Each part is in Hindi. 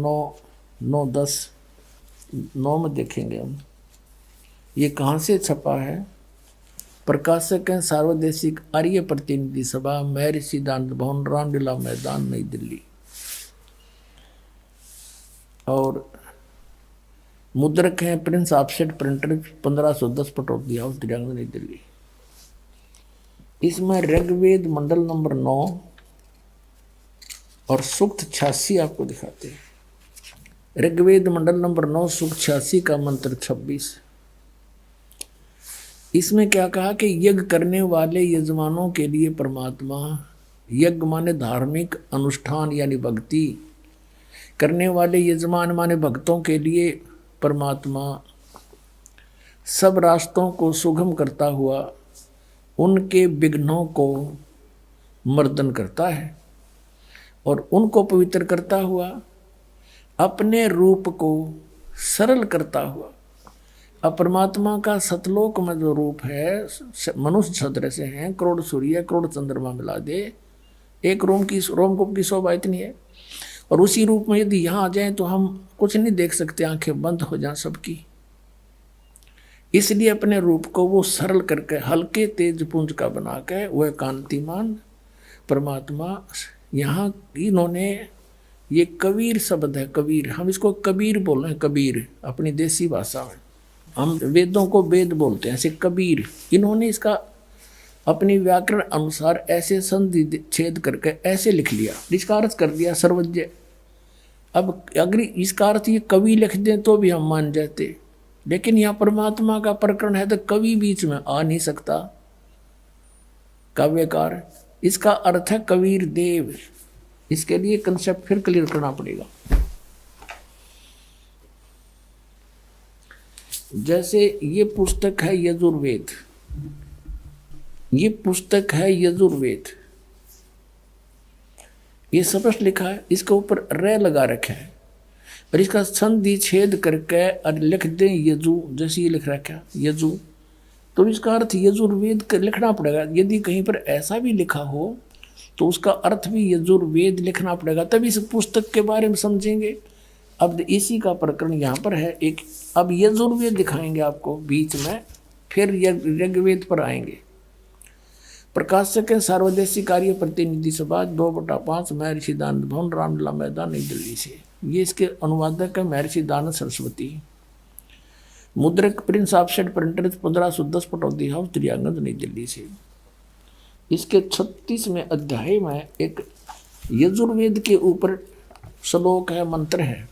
9, 9, 10, 9 में देखेंगे हम। ये कहाँ से छपा है? प्रकाशक हैं सार्वदेशिक आर्य प्रतिनिधि सभा, महर्षि दानंद भवन, रामलीला मैदान, नई दिल्ली। और मुद्रक हैं Prince offset printer, 1510 Pataudi house, Dirang, नई दिल्ली। इसमें ऋग्वेद मंडल नंबर 9 और सूक्त 86 आपको दिखाते हैं। ऋग्वेद मंडल नंबर 9 सूक्त 86 का मंत्र 26। इसमें क्या कहा कि यज्ञ करने वाले यजमानों के लिए परमात्मा, यज्ञ माने धार्मिक अनुष्ठान यानी भक्ति करने वाले यजमान माने भक्तों के लिए परमात्मा सब रास्तों को सुगम करता हुआ उनके विघ्नों को मर्दन करता है और उनको पवित्र करता हुआ अपने रूप को सरल करता हुआ। अब परमात्मा का सतलोक में जो रूप है, मनुष्य सदृश हैं, करोड़ सूर्य करोड़ चंद्रमा मिला दे, एक रोमकूप की शोभा इतनी है। और उसी रूप में यदि यहाँ आ जाए तो हम कुछ नहीं देख सकते, आंखें बंद हो जाएं सबकी। इसलिए अपने रूप को वो सरल करके हल्के तेज पुंज का बना के वह कांतिमान परमात्मा यहाँ इन्होंने, ये कबीर शब्द है, कबीर, हम इसको कबीर बोल रहे हैं, कबीर अपनी देसी भाषा में, हम वेदों को वेद बोलते हैं, ऐसे कबीर। इन्होंने इसका अपनी व्याकरण अनुसार ऐसे संधि छेद करके ऐसे लिख लिया, इसका अर्थ कर दिया सर्वज्ञ। अब अगर इसका अर्थ ये कवि लिख दें तो भी हम मान जाते, लेकिन यहाँ परमात्मा का प्रकरण है तो कवि बीच में आ नहीं सकता, काव्यकार। इसका अर्थ है कबीर देव। इसके लिए कंसेप्ट फिर क्लियर करना पड़ेगा। जैसे ये पुस्तक है यजुर्वेद, ये पुस्तक है यजुर्वेद, ये स्पष्ट लिखा है, इसके ऊपर रे लगा रखा है और इसका संधि छेद करके और लिख दें यजु, जैसे ये लिख रखा है यजु, तो इसका अर्थ यजुर्वेद लिखना पड़ेगा। यदि कहीं पर ऐसा भी लिखा हो तो उसका अर्थ भी यजुर्वेद लिखना पड़ेगा, तभी इस पुस्तक के बारे में समझेंगे। अब इसी का प्रकरण यहाँ पर है एक। अब यजुर्वेद दिखाएंगे आपको बीच में, फिर ऋग्वेद पर आएंगे। प्रकाशक है सार्वदेशिक कार्य प्रतिनिधि सभा, 2/5, महर्षि दानंद भवन, रामलीला मैदान, नई दिल्ली से। ये इसके अनुवादक है महर्षि दानंद सरस्वती। मुद्रक prince offset printer, 1510 Pataudi house, Daryaganj, Nai Delhi से। इसके 36वें अध्याय में एक यजुर्वेद के ऊपर श्लोक है, मंत्र है।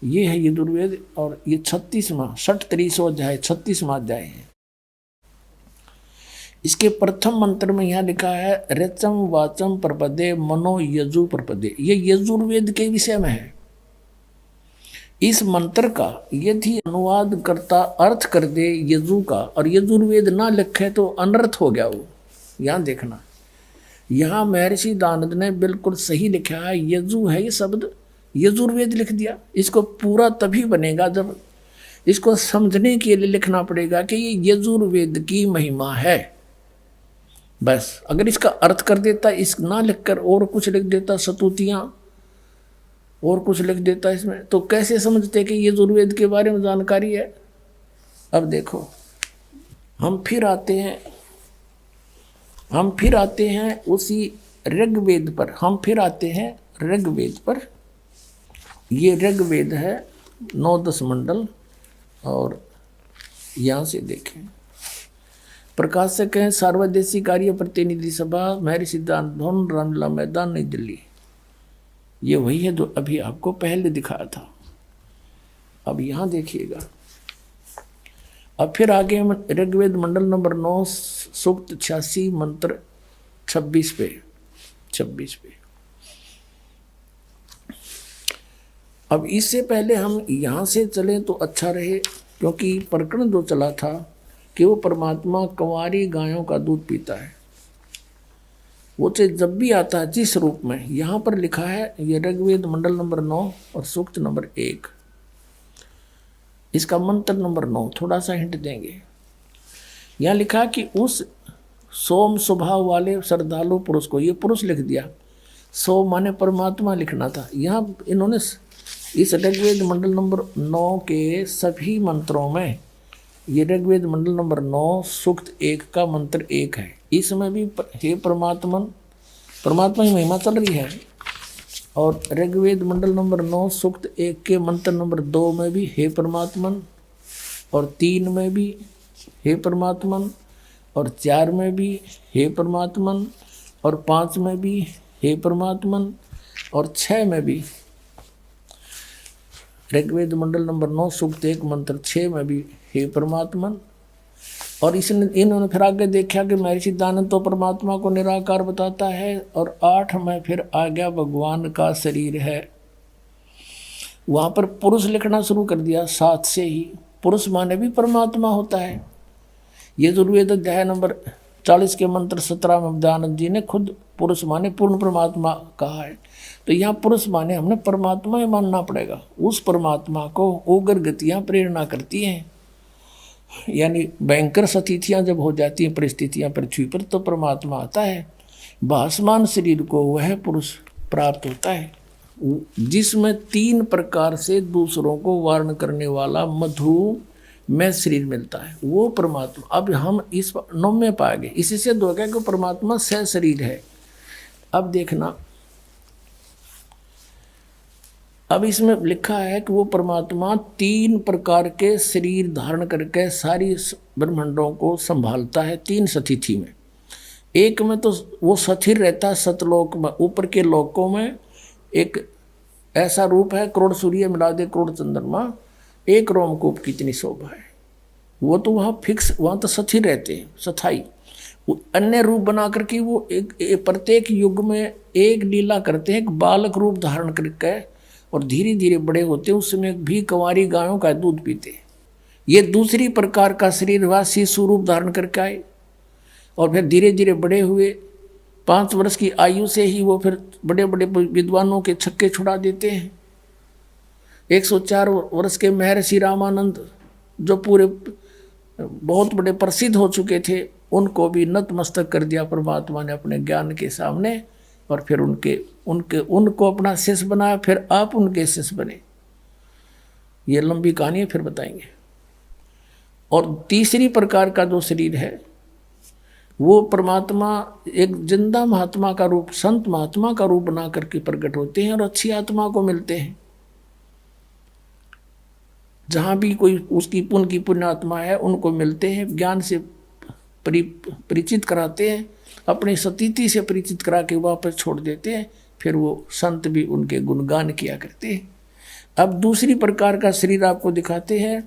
ये है यजुर्वेद और ये 36वां 63वां अध्याय 36वां अध्याय है। इसके प्रथम मंत्र में यहाँ लिखा है ऋचम वाचम प्रपदे मनो यजु प्रपदे। ये यजुर्वेद के विषय में है। इस मंत्र का यदि अनुवाद करता अर्थ कर दे यजु का और यजुर्वेद ना लिखे तो अनर्थ हो गया वो। यहाँ देखना, यहाँ महर्षि दानंद ने बिल्कुल सही लिखा है, यजु है ये शब्द, यजुर्वेद लिख दिया। इसको पूरा तभी बनेगा जब इसको समझने के लिए लिखना पड़ेगा कि ये यजुर्वेद की महिमा है। बस अगर इसका अर्थ कर देता, इस ना लिखकर और कुछ लिख देता, सतुतियाँ और कुछ लिख देता इसमें, तो कैसे समझते कि यजुर्वेद के बारे में जानकारी है। अब देखो हम फिर आते हैं उसी ऋग्वेद पर, हम फिर आते हैं ऋग्वेद पर। ये ऋग्वेद है 9-10 मंडल और यहाँ से देखें। प्रकाशक हैं सार्वदेशिक कार्य प्रतिनिधि सभा, महर्षि दानंद भवन, रामलीला मैदान, नई दिल्ली। ये वही है जो अभी आपको पहले दिखाया था। अब यहाँ देखिएगा, अब फिर आगे ऋग्वेद मंडल नंबर 9 सूक्त 86 मंत्र 26 पे। अब इससे पहले हम यहाँ से चलें तो अच्छा रहे, क्योंकि प्रकरण जो चला था कि वो परमात्मा कंवारी गायों का दूध पीता है। वो चाहे जब भी आता है जिस रूप में, यहाँ पर लिखा है ये ऋग्वेद मंडल नंबर 9 और सूक्त नंबर 1, इसका मंत्र नंबर 9। थोड़ा सा हिंट देंगे। यहाँ लिखा कि उस सोम स्वभाव वाले श्रद्धालु पुरुष को, ये पुरुष लिख दिया, सो माने परमात्मा लिखना था। यहाँ इन्होंने इस ऋग्वेद मंडल नंबर 9 के सभी मंत्रों में, ये ऋग्वेद मंडल नंबर 9 सूक्त 1 का मंत्र 1 है। इसमें भी हे परमात्मा की महिमा चल रही है। और ऋग्वेद मंडल नंबर 9 सूक्त 1 के मंत्र नंबर 2 में भी हे परमात्मन, और 3 में भी हे परमात्मन, और 4 में भी हे परमात्मन, और 5 में भी हे परमात्मन, और 6 में भी। ऋग्वेद मंडल नंबर 9 सूक्त 1 मंत्र 6 में भी हे परमात्मन। और इन्होंने फिर आगे देखा कि महर्षि दानव तो परमात्मा को निराकार बताता है। और 8 में फिर आ गया भगवान का शरीर है। वहाँ पर पुरुष लिखना शुरू कर दिया 7 से ही। पुरुष माने भी परमात्मा होता है। ये यजुर्वेद अध्याय नंबर 40 के मंत्र 17 में दयानंद जी ने खुद पुरुष माने पूर्ण परमात्मा कहा है। तो यहाँ पुरुष माने हमने परमात्मा ही मानना पड़ेगा। उस परमात्मा को उग्र गतियाँ प्रेरणा करती हैं, यानी भयंकर स्थितियाँ जब हो जाती हैं परिस्थितियाँ पृथ्वी पर, तो परमात्मा आता है। भासमान शरीर को वह पुरुष प्राप्त होता है जिसमें 3 प्रकार से दूसरों को वारण करने वाला मधु में शरीर मिलता है, वो परमात्मा। अब हम इस 9 में पा गए। इसी से दो कि परमात्मा सह शरीर है। अब देखना, अब इसमें लिखा है कि वो परमात्मा 3 प्रकार के शरीर धारण करके सारी ब्रह्मांडों को संभालता है 3 स्थिति में। एक में तो वो स्थिर रहता है सतलोक में, ऊपर के लोकों में एक ऐसा रूप है, करोड़ सूर्य मिला दे करोड़ चंद्रमा, एक रोमकूप की इतनी शोभा है। वो तो वहाँ फिक्स, वहाँ तो स्थिर रहते हैं, स्थायी। अन्य रूप बना करके वो एक प्रत्येक युग में एक लीला करते हैं, एक बालक रूप धारण करके, और धीरे धीरे बड़े होते हैं। उसमें भी कंवारी गायों का दूध पीते हैं। ये दूसरी प्रकार का शरीर हुआ, शिशु रूप धारण करके आए, और फिर धीरे धीरे बड़े हुए। 5 वर्ष की आयु से ही वो फिर बड़े बड़े विद्वानों के छक्के छुड़ा देते हैं। 104 वर्ष के महर्षि रामानंद जो पूरे बहुत बड़े प्रसिद्ध हो चुके थे, उनको भी नतमस्तक कर दिया परमात्मा ने अपने ज्ञान के सामने। और फिर उनको अपना शिष्य बनाया, फिर आप उनके शिष्य बने। ये लंबी कहानी है, फिर बताएंगे। और तीसरी प्रकार का जो शरीर है, वो परमात्मा एक जिंदा महात्मा का रूप, संत महात्मा का रूप बना करके प्रकट होते हैं और अच्छी आत्मा को मिलते हैं। जहाँ भी कोई उसकी पुण्य आत्मा है, उनको मिलते हैं, ज्ञान से परिचित कराते हैं, अपनी सतीति से परिचित करा के वापस छोड़ देते हैं। फिर वो संत भी उनके गुणगान किया करते हैं। अब दूसरी प्रकार का शरीर आपको दिखाते हैं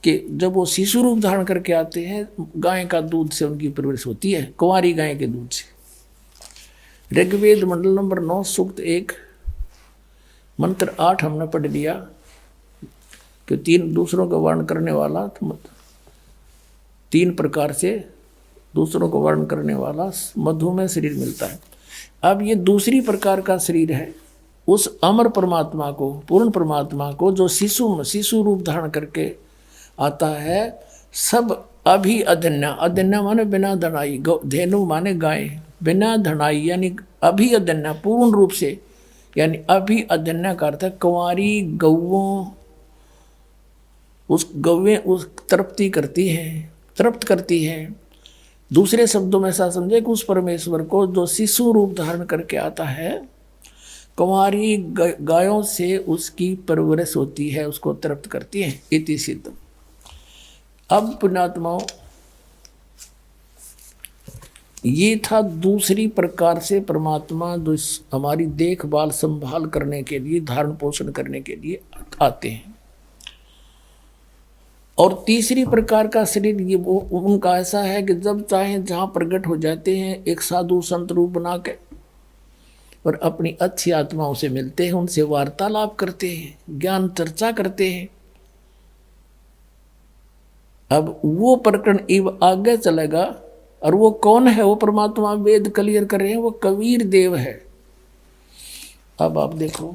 कि जब वो शिशु रूप धारण करके आते हैं, गाय का दूध से उनकी परवरिश होती है, कुंवारी गाय के दूध से। ऋग्वेद मंडल नंबर 9 सूक्त 1 मंत्र 8 हमने पढ़ लिया कि 3 दूसरों का वर्ण करने वाला, 3 प्रकार से दूसरों को वर्ण करने वाला मधु में शरीर मिलता है। अब ये दूसरी प्रकार का शरीर है उस अमर परमात्मा को, पूर्ण परमात्मा को, जो शिशु रूप धारण करके आता है। सब अभी अधन्या, अधन्या माने बिना धनाई, धेनु माने गाय, बिना धनाई यानी अभी अधन्या, पूर्ण रूप से, यानी अभी अधन्या का अर्थ है कुंवारी गौओं, उस गौवें उस तृप्ति करती हैं, तृप्त करती हैं। दूसरे शब्दों में ऐसा समझे कि उस परमेश्वर को जो शिशु रूप धारण करके आता है, कुंवारी गायों से उसकी परवरिश होती है, उसको तृप्त करती है। इति सिद्ध। अब पुण्यात्माओं, ये था दूसरी प्रकार से परमात्मा जो हमारी देखभाल संभाल करने के लिए, धारण पोषण करने के लिए आते हैं। और तीसरी प्रकार का शरीर ये वो उनका ऐसा है कि जब चाहे जहाँ प्रकट हो जाते हैं, एक साधु संत रूप बना के, और अपनी अच्छी आत्माओं से मिलते हैं, उनसे वार्तालाप करते हैं, ज्ञान चर्चा करते हैं। अब वो प्रकरण आगे चलेगा। और वो कौन है? वो परमात्मा वेद क्लियर कर रहे हैं, वो कबीर देव है। अब आप देखो,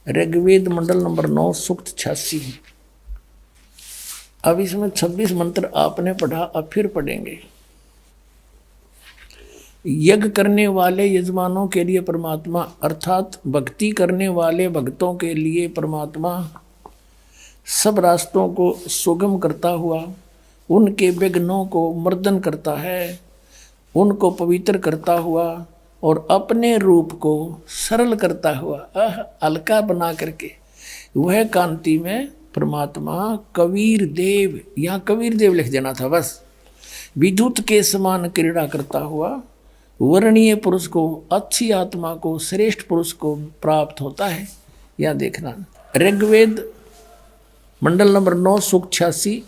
ऋग्वेद मंडल नंबर 9 सूक्त 86। अब इसमें 26 मंत्र आपने पढ़ा, अब फिर पढ़ेंगे। यज्ञ करने वाले यजमानों के लिए परमात्मा, अर्थात भक्ति करने वाले भक्तों के लिए परमात्मा सब रास्तों को सुगम करता हुआ उनके विघ्नों को मर्दन करता है, उनको पवित्र करता हुआ और अपने रूप को सरल करता हुआ हल्का बना करके वह कांति में परमात्मा कबीर देव, यहाँ कबीर देव लिख देना था बस, विद्युत के समान क्रीड़ा करता हुआ वर्णीय पुरुष को, अच्छी आत्मा को, श्रेष्ठ पुरुष को प्राप्त होता है। यहाँ देखना ऋग्वेद मंडल नंबर 9 सूक्त 86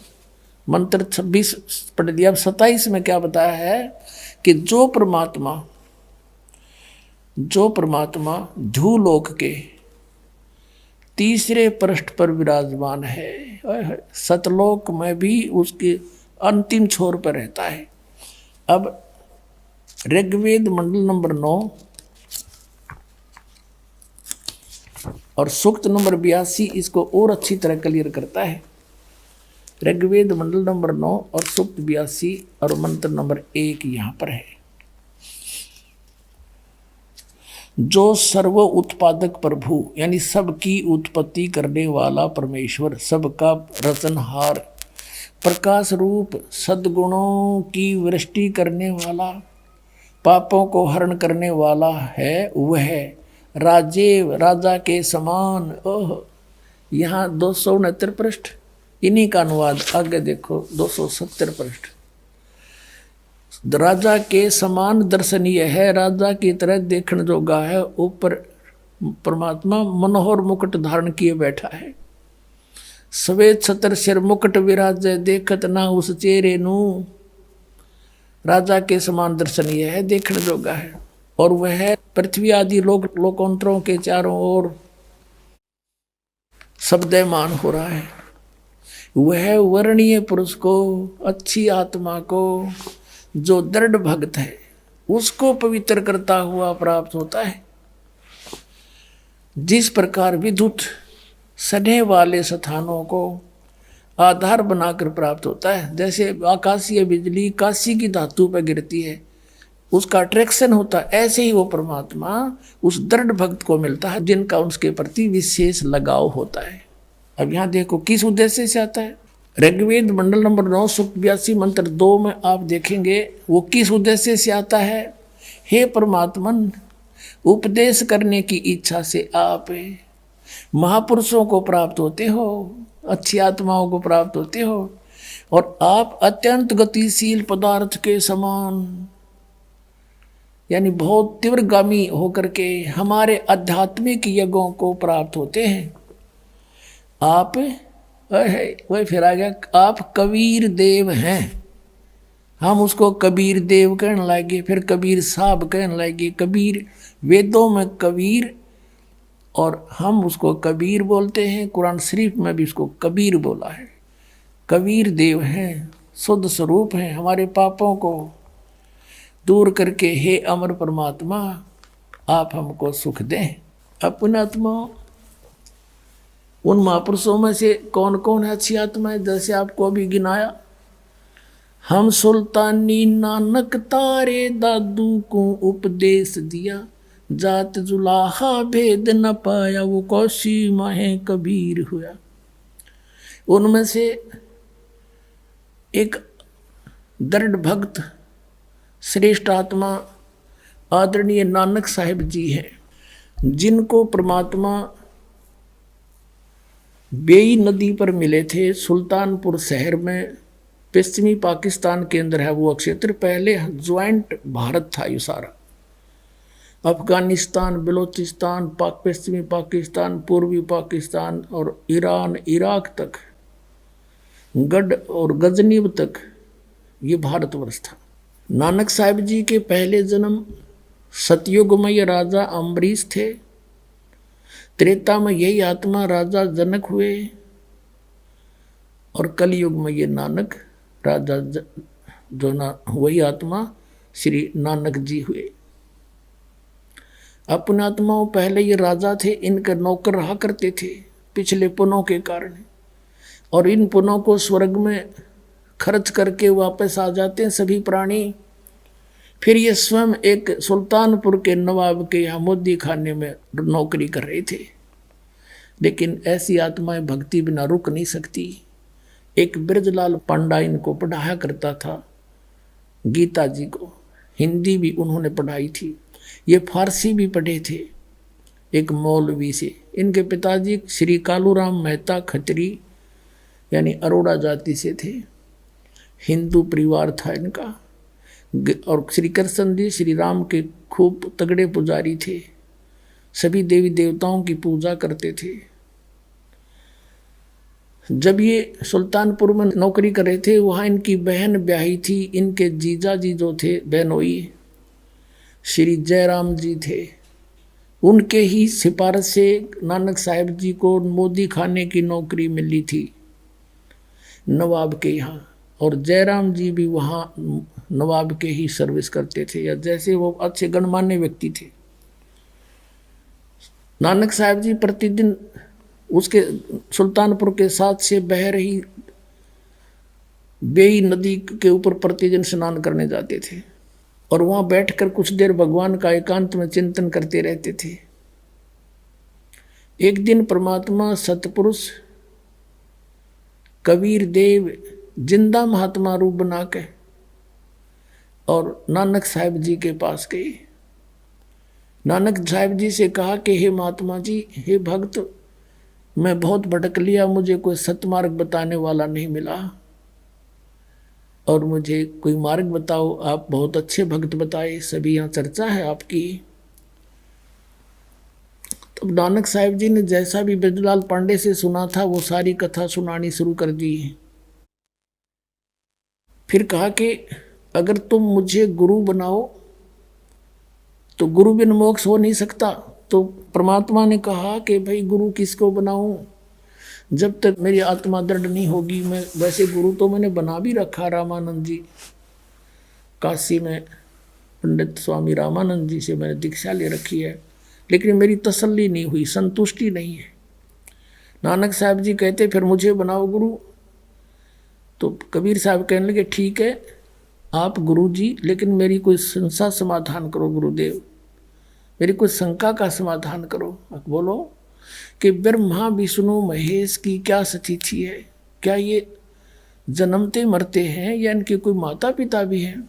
मंत्र 26 पढ़ दिया। 27 में क्या बताया है कि जो परमात्मा धूलोक के तीसरे पृष्ठ पर विराजमान है, सतलोक में भी उसके अंतिम छोर पर रहता है। अब ऋग्वेद मंडल नंबर 9 और सूक्त नंबर 82 इसको और अच्छी तरह क्लियर करता है। ऋग्वेद मंडल नंबर 9 और सूक्त 82 और मंत्र नंबर 1 यहाँ पर है। जो सर्व उत्पादक प्रभु यानी सबकी उत्पत्ति करने वाला परमेश्वर, सबका रचनहार, प्रकाश रूप, सद्गुणों की वृष्टि करने वाला, पापों को हरण करने वाला है, वह राजेव राजा के समान। ओह, यहाँ 269 पृष्ठ, इन्हीं का अनुवाद आगे देखो 270 पृष्ठ। राजा के समान दर्शनीय है, राजा की तरह देखने जोगा है। ऊपर परमात्मा मनोहर मुकुट धारण किए बैठा है, सवेद छत्र सिर मुकुट विराजे, देखत ना उस चेहरे नू। राजा के समान दर्शनीय है, देखने जोगा है। और वह पृथ्वी आदि लोकांतरों के चारों ओर शब्दमान हो रहा है। वह वर्णीय पुरुष को, अच्छी आत्मा को, जो दृढ़ भक्त है उसको पवित्र करता हुआ प्राप्त होता है। जिस प्रकार विद्युत सने वाले स्थानों को आधार बनाकर प्राप्त होता है, जैसे आकाशीय बिजली काशी की धातु पर गिरती है, उसका अट्रैक्शन होता है, ऐसे ही वो परमात्मा उस दृढ़ भक्त को मिलता है जिनका उसके प्रति विशेष लगाव होता है। अब यहाँ देखो किस उद्देश्य से आता है। ऋग्वेद मंडल नंबर 9 सूक्त 82 मंत्र 2 में आप देखेंगे वो किस उद्देश्य से आता है। हे परमात्मन, उपदेश करने की इच्छा से आप महापुरुषों को प्राप्त होते हो, अच्छी आत्माओं को प्राप्त होते हो, और आप अत्यंत गतिशील पदार्थ के समान यानी बहुत तीव्रगामी होकर के हमारे आध्यात्मिक यज्ञों को प्राप्त होते हैं। आप वही फिर आ गया, आप कबीर देव हैं। हम उसको कबीर देव कहने लगे, फिर कबीर साहब कहने लगे। कबीर वेदों में कबीर, और हम उसको कबीर बोलते हैं। कुरान शरीफ में भी उसको कबीर बोला है। कबीर देव हैं, शुद्ध स्वरूप हैं, हमारे पापों को दूर करके हे अमर परमात्मा आप हमको सुख दें। अपने आत्मा उन महापुरुषों में से कौन कौन है अच्छी आत्माएं, जैसे आपको अभी गिनाया। हम सुल्तानी नानक तारे दादू को उपदेश दिया, जात जुलाहा भेद न पाया, वो कौशी माहे कबीर हुआ। उनमें से एक दृढ़ भक्त श्रेष्ठ आत्मा आदरणीय नानक साहिब जी हैं, जिनको परमात्मा बेई नदी पर मिले थे। सुल्तानपुर शहर में पश्चिमी पाकिस्तान के अंदर है वो क्षेत्र। पहले ज्वाइंट भारत था ये सारा, अफगानिस्तान, बलूचिस्तान, पश्चिमी पाकिस्तान, पूर्वी पाकिस्तान और ईरान, इराक तक, गढ़ और गजनीब तक ये भारतवर्ष था। नानक साहिब जी के पहले जन्म सतयुगमय राजा अम्बरीश थे। त्रेता में यही आत्मा राजा जनक हुए, और कलयुग में ये नानक राजा जो ना वही आत्मा श्री नानक जी हुए। अपने आत्माओं पहले ये राजा थे, इनके नौकर रहा करते थे पिछले पुनों के कारण, और इन पुनों को स्वर्ग में खर्च करके वापस आ जाते हैं सभी प्राणी। फिर ये स्वयं एक सुल्तानपुर के नवाब के यहाँ मोदी खाने में नौकरी कर रहे थे। लेकिन ऐसी आत्माएं भक्ति बिना रुक नहीं सकती। एक ब्रजलाल पांडा इनको पढ़ाया करता था, गीता जी को हिंदी भी उन्होंने पढ़ाई थी, ये फारसी भी पढ़े थे एक मौलवी से। इनके पिताजी श्री कालूराम मेहता खत्री यानी अरोड़ा जाति से थे, हिंदू परिवार था इनका। और श्री कृष्ण जी श्री राम के खूब तगड़े पुजारी थे, सभी देवी देवताओं की पूजा करते थे। जब ये सुल्तानपुर में नौकरी कर रहे थे, वहाँ इनकी बहन ब्याही थी। इनके जीजा जी जो थे बहनोई श्री जयराम जी थे, उनके ही सिफारिश से नानक साहब जी को मोदी खाने की नौकरी मिली थी नवाब के यहाँ। और जयराम जी भी वहाँ नवाब के ही सर्विस करते थे, या जैसे वो अच्छे गणमान्य व्यक्ति थे। नानक साहब जी प्रतिदिन उसके सुल्तानपुर के साथ से बह रही बेई नदी के ऊपर प्रतिदिन स्नान करने जाते थे और वहां बैठकर कुछ देर भगवान का एकांत में चिंतन करते रहते थे। एक दिन परमात्मा सतपुरुष कबीर देव जिंदा महात्मा रूप बना के और नानक साहब जी के पास गए। नानक साहब जी से कहा कि हे महात्मा जी, हे भक्त, मैं बहुत भटक लिया, मुझे कोई सतमार्ग बताने वाला नहीं मिला और मुझे कोई मार्ग बताओ। आप बहुत अच्छे भक्त बताए, सभी यहाँ चर्चा है आपकी। तब नानक साहब जी ने जैसा भी ब्रजलाल पांडे से सुना था वो सारी कथा सुनानी शुरू कर दी। फिर कहा कि अगर तुम मुझे गुरु बनाओ तो गुरु बिन मोक्ष हो नहीं सकता। तो परमात्मा ने कहा कि भाई गुरु किसको बनाऊं, जब तक मेरी आत्मा दृढ़ नहीं होगी। मैं वैसे गुरु तो मैंने बना भी रखा, रामानंद जी काशी में पंडित स्वामी रामानंद जी से मैंने दीक्षा ले रखी है, लेकिन मेरी तसल्ली नहीं हुई, संतुष्टि नहीं है। नानक साहब जी कहते फिर मुझे बनाओ गुरु। तो कबीर साहब कहने लगे ठीक है आप गुरु जी, लेकिन मेरी कोई संशय समाधान करो गुरुदेव, मेरी कोई शंका का समाधान करो। बोलो कि ब्रह्मा विष्णु महेश की क्या स्थिति है, क्या ये जन्मते मरते हैं या इनके कोई माता पिता भी हैं।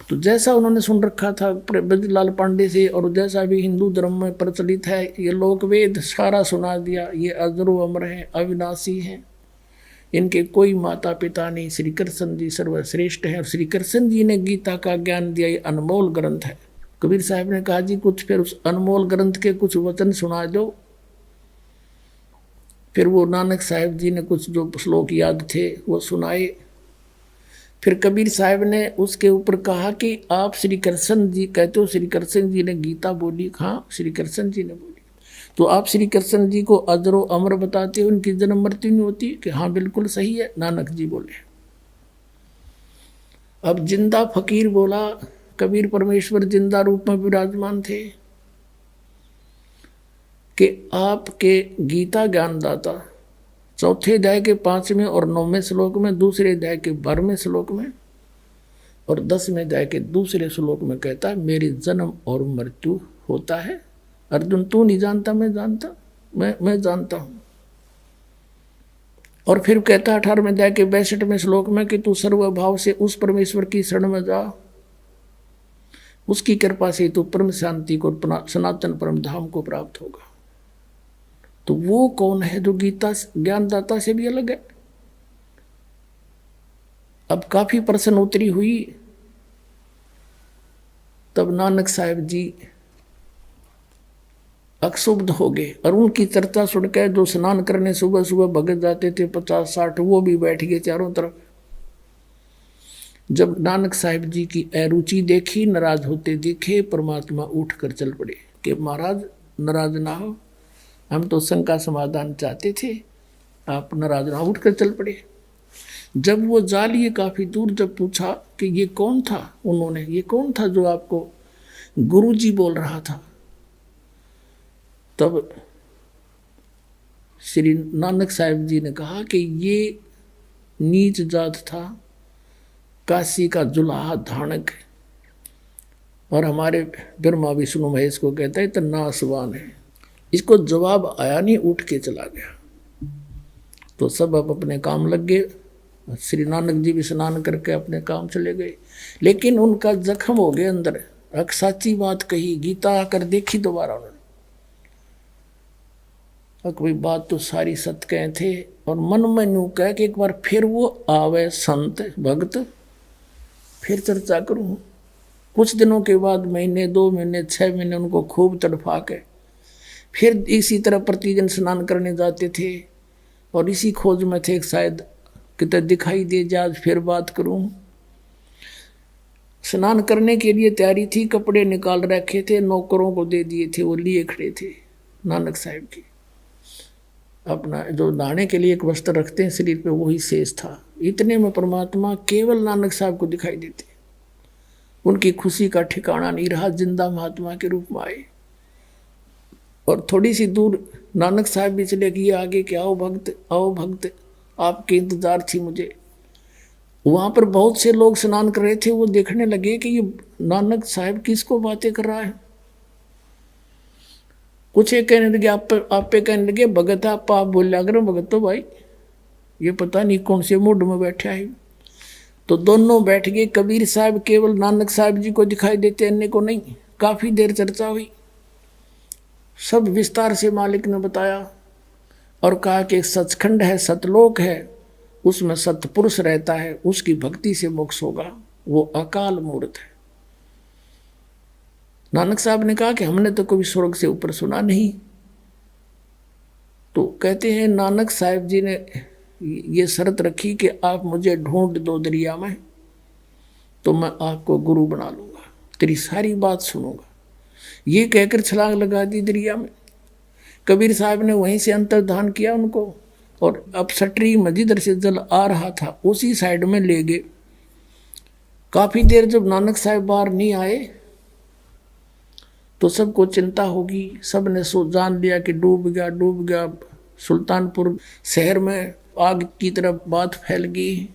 तो जैसा उन्होंने सुन रखा था ब्रजलाल पांडे से और जैसा भी हिंदू धर्म में प्रचलित है, ये लोक वेद सारा सुना दिया। ये अजरो अमर हैं, अविनाशी हैं, इनके कोई माता पिता नहीं, श्री कृष्ण जी सर्वश्रेष्ठ हैं और श्री कृष्ण जी ने गीता का ज्ञान दिया, ये अनमोल ग्रंथ है। कबीर साहब ने कहा जी कुछ फिर उस अनमोल ग्रंथ के कुछ वचन सुना दो। फिर वो नानक साहब जी ने कुछ जो श्लोक याद थे वो सुनाए। फिर कबीर साहब ने उसके ऊपर कहा कि आप श्री कृष्ण जी कहते हो, श्री कृष्ण जी ने गीता बोली। हाँ श्री कृष्ण जी ने बोली। तो आप श्री कृष्ण जी को अजरो अमर बताते हो, उनकी जन्म मृत्यु नहीं होती। कि हाँ बिल्कुल सही है, नानक जी बोले। अब जिंदा फकीर बोला, कबीर परमेश्वर जिंदा रूप में विराजमान थे कि आपके गीता ज्ञानदाता चौथे अध्याय के 5वें और 9वें श्लोक में, दूसरे अध्याय के 12वें श्लोक में और 10वें अध्याय के दूसरे श्लोक में कहता है मेरी जन्म और मृत्यु होता है। अर्जुन तू नहीं जानता, मैं जानता, मैं जानता हूं। और फिर कहता 18वें अध्याय के 62वें श्लोक में कि तू सर्वभाव से उस परमेश्वर की शरण में जा, उसकी कृपा से तू परम शांति को, सनातन परम धाम को प्राप्त होगा। तो वो कौन है जो गीता ज्ञानदाता से भी अलग है। अब काफी प्रश्न उत्तरी हुई। तब नानक साहब जी अक्षुब्ध हो गए और उनकी चर्चा सुनकर जो स्नान करने सुबह सुबह भगत जाते थे 50-60 वो भी बैठ गए चारों तरफ। जब नानक साहब जी की अरुचि देखी, नाराज होते देखे, परमात्मा उठकर चल पड़े कि महाराज नाराज ना हो, हम तो शंका समाधान चाहते थे, आप नाराज ना। उठकर चल पड़े। जब वो जा लिए काफी दूर, जब पूछा कि ये कौन था, उन्होंने ये कौन था जो आपको गुरु जी बोल रहा था, तब श्री नानक साहब जी ने कहा कि ये नीच जात था, काशी का जुलाहा धानक, और हमारे ब्रह्मा विष्णु महेश को कहता है तो नासवान है। इसको जवाब आया नहीं, उठ के चला गया। तो सब अब अपने काम लग गए। श्री नानक जी भी स्नान करके अपने काम चले गए, लेकिन उनका जख्म हो गया अंदर। एक साची बात कही, गीता आकर देखी दोबारा उन्होंने, कोई बात तो सारी सत्य कहे थे। और मन में यूं कह कि एक बार फिर वो आवे संत भक्त, फिर चर्चा करूं। कुछ दिनों के बाद, महीने 2 महीने 6 महीने उनको खूब तड़फा के फिर इसी तरह प्रतिदिन स्नान करने जाते थे और इसी खोज में थे शायद कितने दिखाई दे जाए, आज फिर बात करूं। स्नान करने के लिए तैयारी थी, कपड़े निकाल रखे थे, नौकरों को दे दिए थे, वो लिए खड़े थे नानक साहब की। अपना जो नहाने के लिए एक वस्त्र रखते हैं शरीर पे, वही शेष था। इतने में परमात्मा केवल नानक साहब को दिखाई देते। उनकी खुशी का ठिकाना नहीं रहा, जिंदा महात्मा के रूप में आए। और थोड़ी सी दूर नानक साहब भी चले गए आगे कि आओ भक्त, आओ भक्त, आपके इंतजार थी मुझे। वहां पर बहुत से लोग स्नान कर रहे थे, वो देखने लगे कि ये नानक साहब किसको बातें कर रहा है। कुछ एक कहने लगे आप पे कहने लगे भगत आप बोलिया करो। भगत तो भाई ये पता नहीं कौन से मूड में बैठा है। तो दोनों बैठ गए। कबीर साहब केवल नानक साहब जी को दिखाई देते, अन्य को नहीं। काफी देर चर्चा हुई, सब विस्तार से मालिक ने बताया और कहा कि सचखंड है, सतलोक है, उसमें सतपुरुष रहता है, उसकी भक्ति से मोक्ष होगा, वो अकाल मूर्त है। नानक साहब ने कहा कि हमने तो कभी स्वर्ग से ऊपर सुना नहीं। तो कहते हैं नानक साहब जी ने ये शर्त रखी कि आप मुझे ढूंढ दो दरिया में, तो मैं आपको गुरु बना लूंगा, तेरी सारी बात सुनूंगा। ये कहकर छलांग लगा दी दरिया में। कबीर साहब ने वहीं से अंतर्धान किया उनको, और अब सटरी में जिधर से जल आ रहा था उसी साइड में ले गए। काफी देर जब नानक साहब बाहर नहीं आए तो सबको चिंता होगी। सब ने जान लिया कि डूब गया, डूब गया। सुल्तानपुर शहर में आग की तरफ बात फैल गई।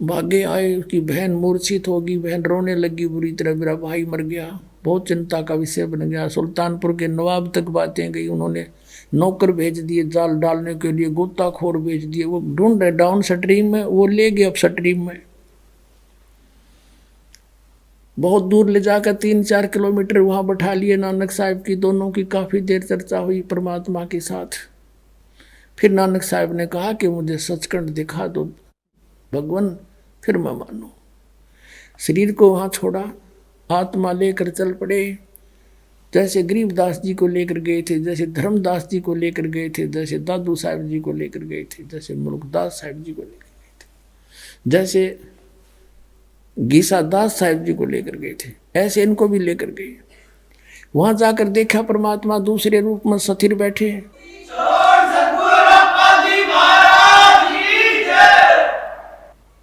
भागे आए, उसकी बहन मूर्छित होगी, बहन रोने लगी बुरी तरह, मेरा भाई मर गया। बहुत चिंता का विषय बन गया। सुल्तानपुर के नवाब तक बातें गई। उन्होंने नौकर भेज दिए जाल डालने के लिए, गोताखोर भेज दिए। वो ढूंढ रहे डाउन स्ट्रीम में, वो ले गए अप स्ट्रीम में। बहुत दूर ले जाकर 3-4 किलोमीटर वहां बैठा लिए नानक साहब की। दोनों की काफी देर चर्चा हुई परमात्मा के साथ। फिर नानक साहब ने कहा कि मुझे सचखंड दिखा दो भगवान, फिर मैं मानू। शरीर को वहां छोड़ा, आत्मा लेकर चल पड़े। जैसे गरीबदास जी को लेकर गए थे, जैसे धर्मदास जी को लेकर गए थे, जैसे दादू साहब जी को लेकर गए थे, जैसे मुल्कदास साहब जी को लेकर गए थे, जैसे गीसा दास साहब जी को लेकर गए थे, ऐसे इनको भी लेकर गए। वहां जाकर देखा परमात्मा दूसरे रूप में स्थिर बैठे हैं।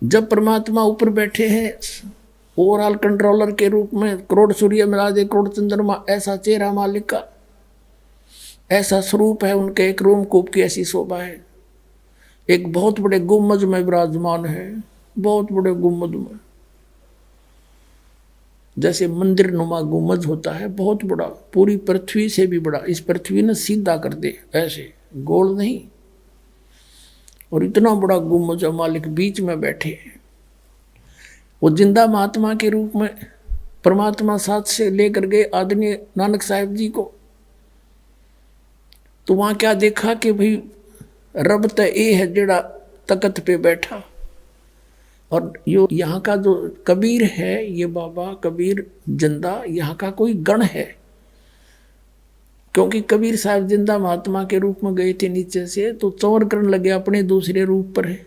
जब परमात्मा ऊपर बैठे हैं ओवरऑल कंट्रोलर के रूप में, करोड़ सूर्य मिला दे करोड़ चंद्रमा, ऐसा चेहरा मालिक का, ऐसा स्वरूप है उनके। एक रोमकूप की ऐसी शोभा है। एक बहुत बड़े गुम्बद में विराजमान है, बहुत बड़े गुम्बद में, जैसे मंदिर नुमा गुम्बद होता है, बहुत बड़ा, पूरी पृथ्वी से भी बड़ा। इस पृथ्वी ने सीधा कर दे, ऐसे गोल नहीं। और इतना बड़ा गुम्बद मालिक बीच में बैठे हैं। वो जिंदा महात्मा के रूप में परमात्मा साथ से लेकर गए आदरणीय नानक साहब जी को। तो वहां क्या देखा कि भाई रब तो ये है जेड़ा तकत पे बैठा। और यो यहाँ का जो कबीर है, ये बाबा कबीर जिंदा यहाँ का कोई गण है। क्योंकि कबीर साहब जिंदा महात्मा के रूप में गए थे नीचे से, तो चौर करने लगे अपने दूसरे रूप पर है।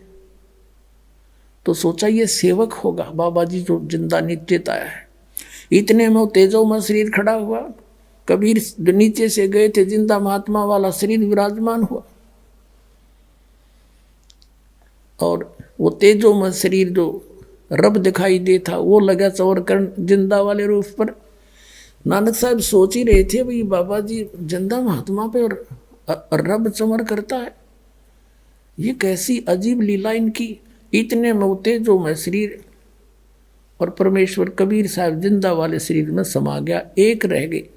तो सोचा ये सेवक होगा बाबा जी जो जिंदा नीचे आया है। इतने में तेजो में शरीर खड़ा हुआ। कबीर जो नीचे से गए थे, जिंदा महात्मा वाला शरीर विराजमान हुआ। और वो तेजो में शरीर जो रब दिखाई दे था, वो लगा चौर करण जिंदा वाले रूप पर। नानक साहब सोच ही रहे थे भाई बाबा जी जिंदा महात्मा पे और रब चमर करता है, ये कैसी अजीब लीला इनकी। इतने में तेजो में शरीर और परमेश्वर कबीर साहब जिंदा वाले शरीर में समा गया, एक रह गए।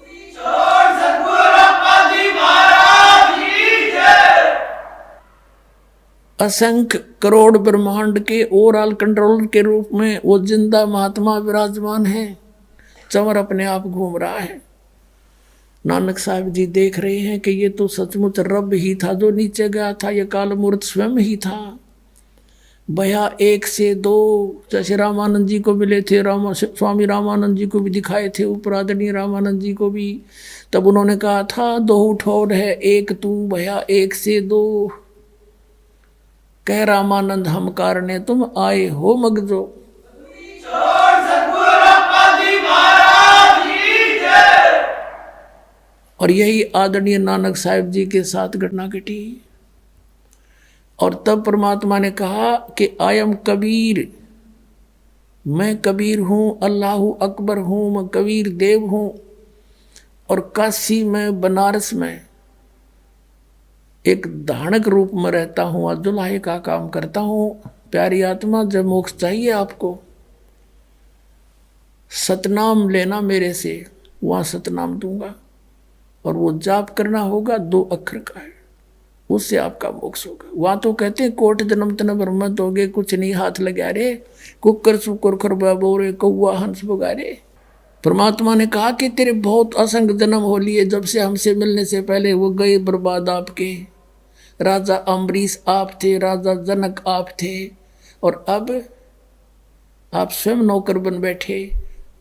असंख्य करोड़ ब्रह्मांड के ओवरऑल कंट्रोलर के रूप में वो जिंदा महात्मा विराजमान है, चंवर अपने आप घूम रहा है। नानक साहब जी देख रहे हैं कि ये तो सचमुच रब ही था जो नीचे गया था, ये काल मूर्त स्वयं ही था। भया एक से दो, जैसे रामानंद जी को मिले थे, स्वामी रामानंद जी को भी दिखाए थे, ऊपर आदरणीय रामानंद जी को भी, तब उन्होंने कहा था दो ठोर है एक तू, भया एक से दो, कह रामानंद हम कारणे तुम आए हो मगजो। और यही आदरणीय नानक साहिब जी के साथ घटना घटी। और तब परमात्मा ने कहा कि आई एम कबीर, मैं कबीर हूं, अल्लाह अकबर हूं, मैं कबीर देव हूं। और काशी में, बनारस में एक धानक रूप में रहता हूं, अब्दुल्लाह का काम करता हूं। प्यारी आत्मा, जब मोक्ष चाहिए आपको, सतनाम लेना मेरे से, वहां सतनाम दूंगा। और वो जाप करना होगा 2 अक्षर का है, उससे आपका मोक्ष होगा। वहां तो कहते हैं कोट जन्म तन ब्रह्मत हो गए, कुछ नहीं हाथ लगा रे, कुकर सुकर खरबा बोरे, कौआ हंस बगारे। परमात्मा ने कहा कि तेरे बहुत असंख्य जन्म हो लिए, जब से हमसे मिलने से पहले वो गए बर्बाद आपके। राजा अम्बरीश आप थे, राजा जनक आप थे, और अब आप स्वयं नौकर बन बैठे।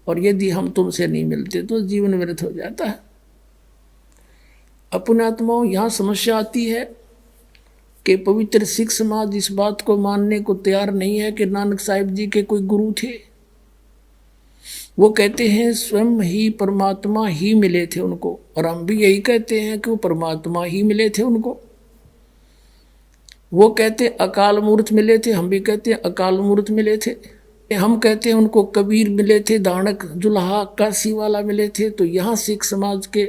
और यदि हम तुमसे नहीं मिलते तो जीवन व्यर्थ हो जाता है। अपने आत्माओं, यहाँ समस्या आती है कि पवित्र सिख समाज इस बात को मानने को तैयार नहीं है कि नानक साहिब जी के कोई गुरु थे। वो कहते हैं स्वयं ही परमात्मा ही मिले थे उनको, और हम भी यही कहते हैं कि वो परमात्मा ही मिले थे उनको। वो कहते अकाल मूर्त मिले थे, हम भी कहते हैं अकाल मूर्त मिले थे। हम कहते हैं उनको कबीर मिले थे, दानक जुल्हा काशी वाला मिले थे। तो यहाँ सिख समाज के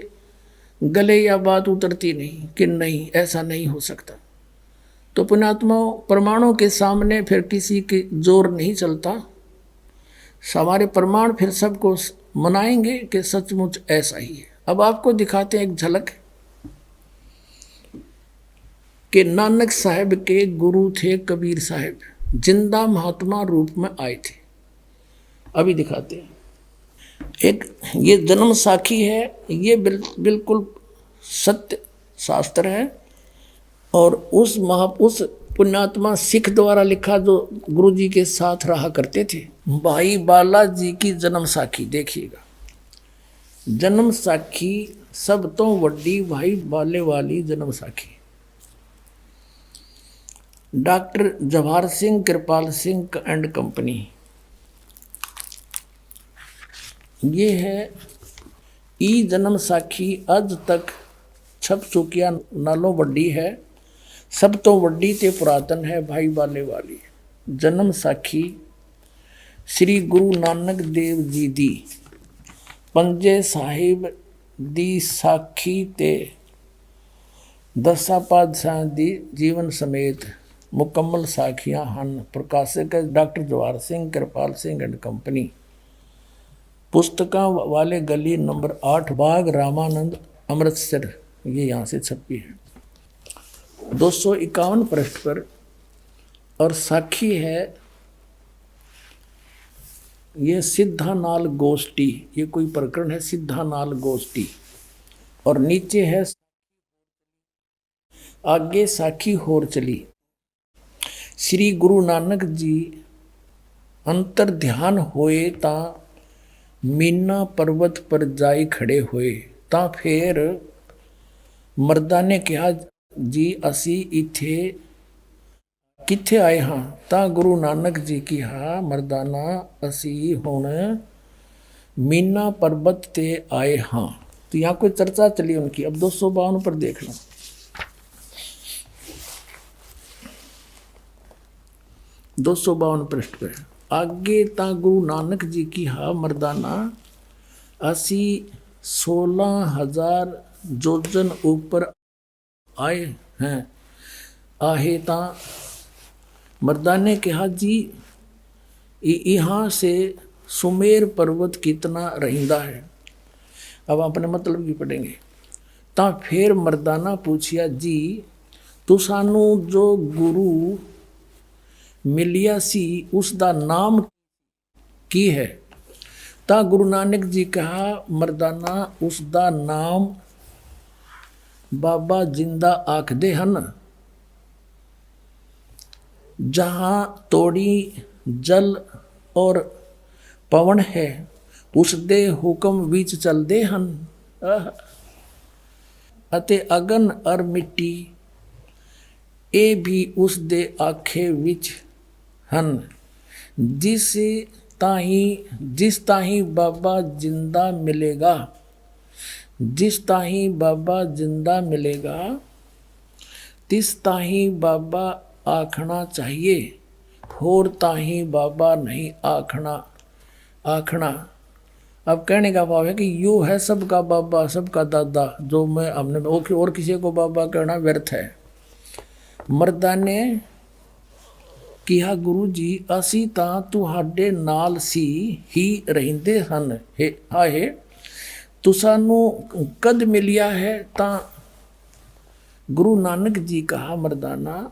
गले या बात उतरती नहीं कि नहीं, ऐसा नहीं हो सकता। तो पुण्यात्माओं, प्रमाणों के सामने फिर किसी के जोर नहीं चलता। हमारे प्रमाण फिर सबको मनाएंगे कि सचमुच ऐसा ही है। अब आपको दिखाते हैं एक झलक कि नानक साहब के गुरु थे कबीर साहब, जिंदा महात्मा रूप में आए थे। अभी दिखाते हैं। एक ये जन्म साखी है, ये बिल्कुल सत्य शास्त्र है। और उस पुण्यात्मा सिख द्वारा लिखा जो गुरुजी के साथ रहा करते थे, भाई बाला जी की जन्म साखी देखिएगा। जन्म साखी सब तो वड्डी भाई बाले वाली जन्म साखी। Doctor Jawahar Singh Kirpal Singh and company, ये है ई जन्म साखी। अज तक छप चुकिया नालों वड्डी है, सब तो वड्डी ते पुरातन है भाई बाले वाली जन्म साखी। श्री गुरु नानक देव जी दी पंजे साहिब दी साखी ते दसा पातशाह दी जीवन समेत मुकम्मल साखियां हन। प्रकाशक doctor Jawahar Singh Kirpal Singh and company. पुस्तकां वाले गली नंबर 8 बाग रामानंद अमृतसर, ये यहाँ से छपी है 251 पृष्ठ पर। और साखी है ये सिद्धानाल गोष्ठी, ये कोई प्रकरण है सिद्धानाल गोष्ठी। और नीचे है आगे साखी होर चली। श्री गुरु नानक जी अंतर ध्यान होए ता मीना पर्वत पर जाई खड़े होए। ता फिर मर्दा ने कहा जी असी इथे किथे आए हाँ। ता गुरु नानक जी की हा मर्दाना असी हुण मीना पर्वत ते आए हाँ। तो यहाँ कोई चर्चा चली उनकी। अब 252 पर देख लो। 252 पृष्ठ पे आगे ता गुरु नानक जी की हा मर्दाना असी 16,000 जोजन ऊपर आए हैं। आहे ता मर्दा ने कहा जी यहाँ से सुमेर पर्वत कितना रहिंदा है। अब अपने मतलब की पढ़ेंगे। ता फिर मर्दाना पूछिया जी तू सानू जो गुरु मिलिया सी उसका नाम की है। ता गुरु नानक जी कहा मर्दाना उसका नाम बाबा जिंदा आखदे हन। जहाँ तोड़ी जल और पवन है उस दे हुक्म विच चलदे हन। अते अगन और मिट्टी ए भी उस दे आखे विच हन। जिस ताही बाबा जिंदा मिलेगा, जिस ताही बाबा जिंदा मिलेगा तिस ताही बाबा आखना चाहिए, होर ताही बाबा नहीं आखना। अब कहने का भाव है कि यू है सबका बाबा सबका दादा, जो मैं हमने और किसी को बाबा कहना व्यर्थ है। मर्दा ने किया गुरु जी असी तां तुहाडे नाल सी ही रहिंदे हन। हाए तुसानू कद मिलिया है। तां गुरु नानक जी कहा मर्दाना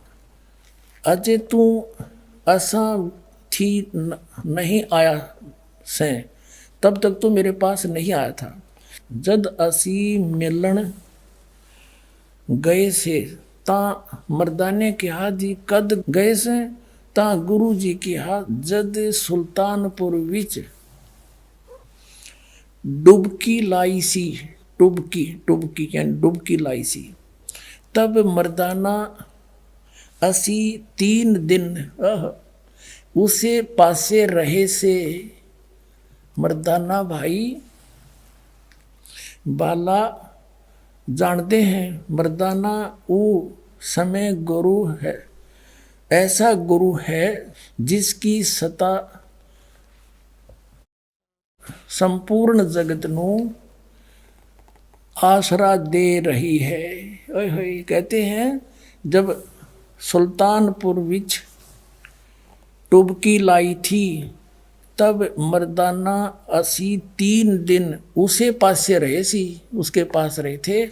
अजे तू असा थी नहीं आया से, तब तक तो मेरे पास नहीं आया था। जद असी मिलन गए से ता मर्दा ने कहा जी कद गए से। ता गुरु जी कहा जद सुल्तानपुर विच डुबकी लाई सी। डुबकी यानी डुबकी लाई सी। तब मर्दाना असी 3 दिन उसे पासे रहे से। मर्दाना भाई बाला जानते हैं मर्दाना वो समय गुरु है, ऐसा गुरु है जिसकी सत्ता संपूर्ण जगत नू आसरा दे रही है। कहते हैं जब सुल्तानपुर विच डुबकी लाई थी तब मर्दाना असी 3 दिन उसे पासे रहे सी, उसके पास रहे थे।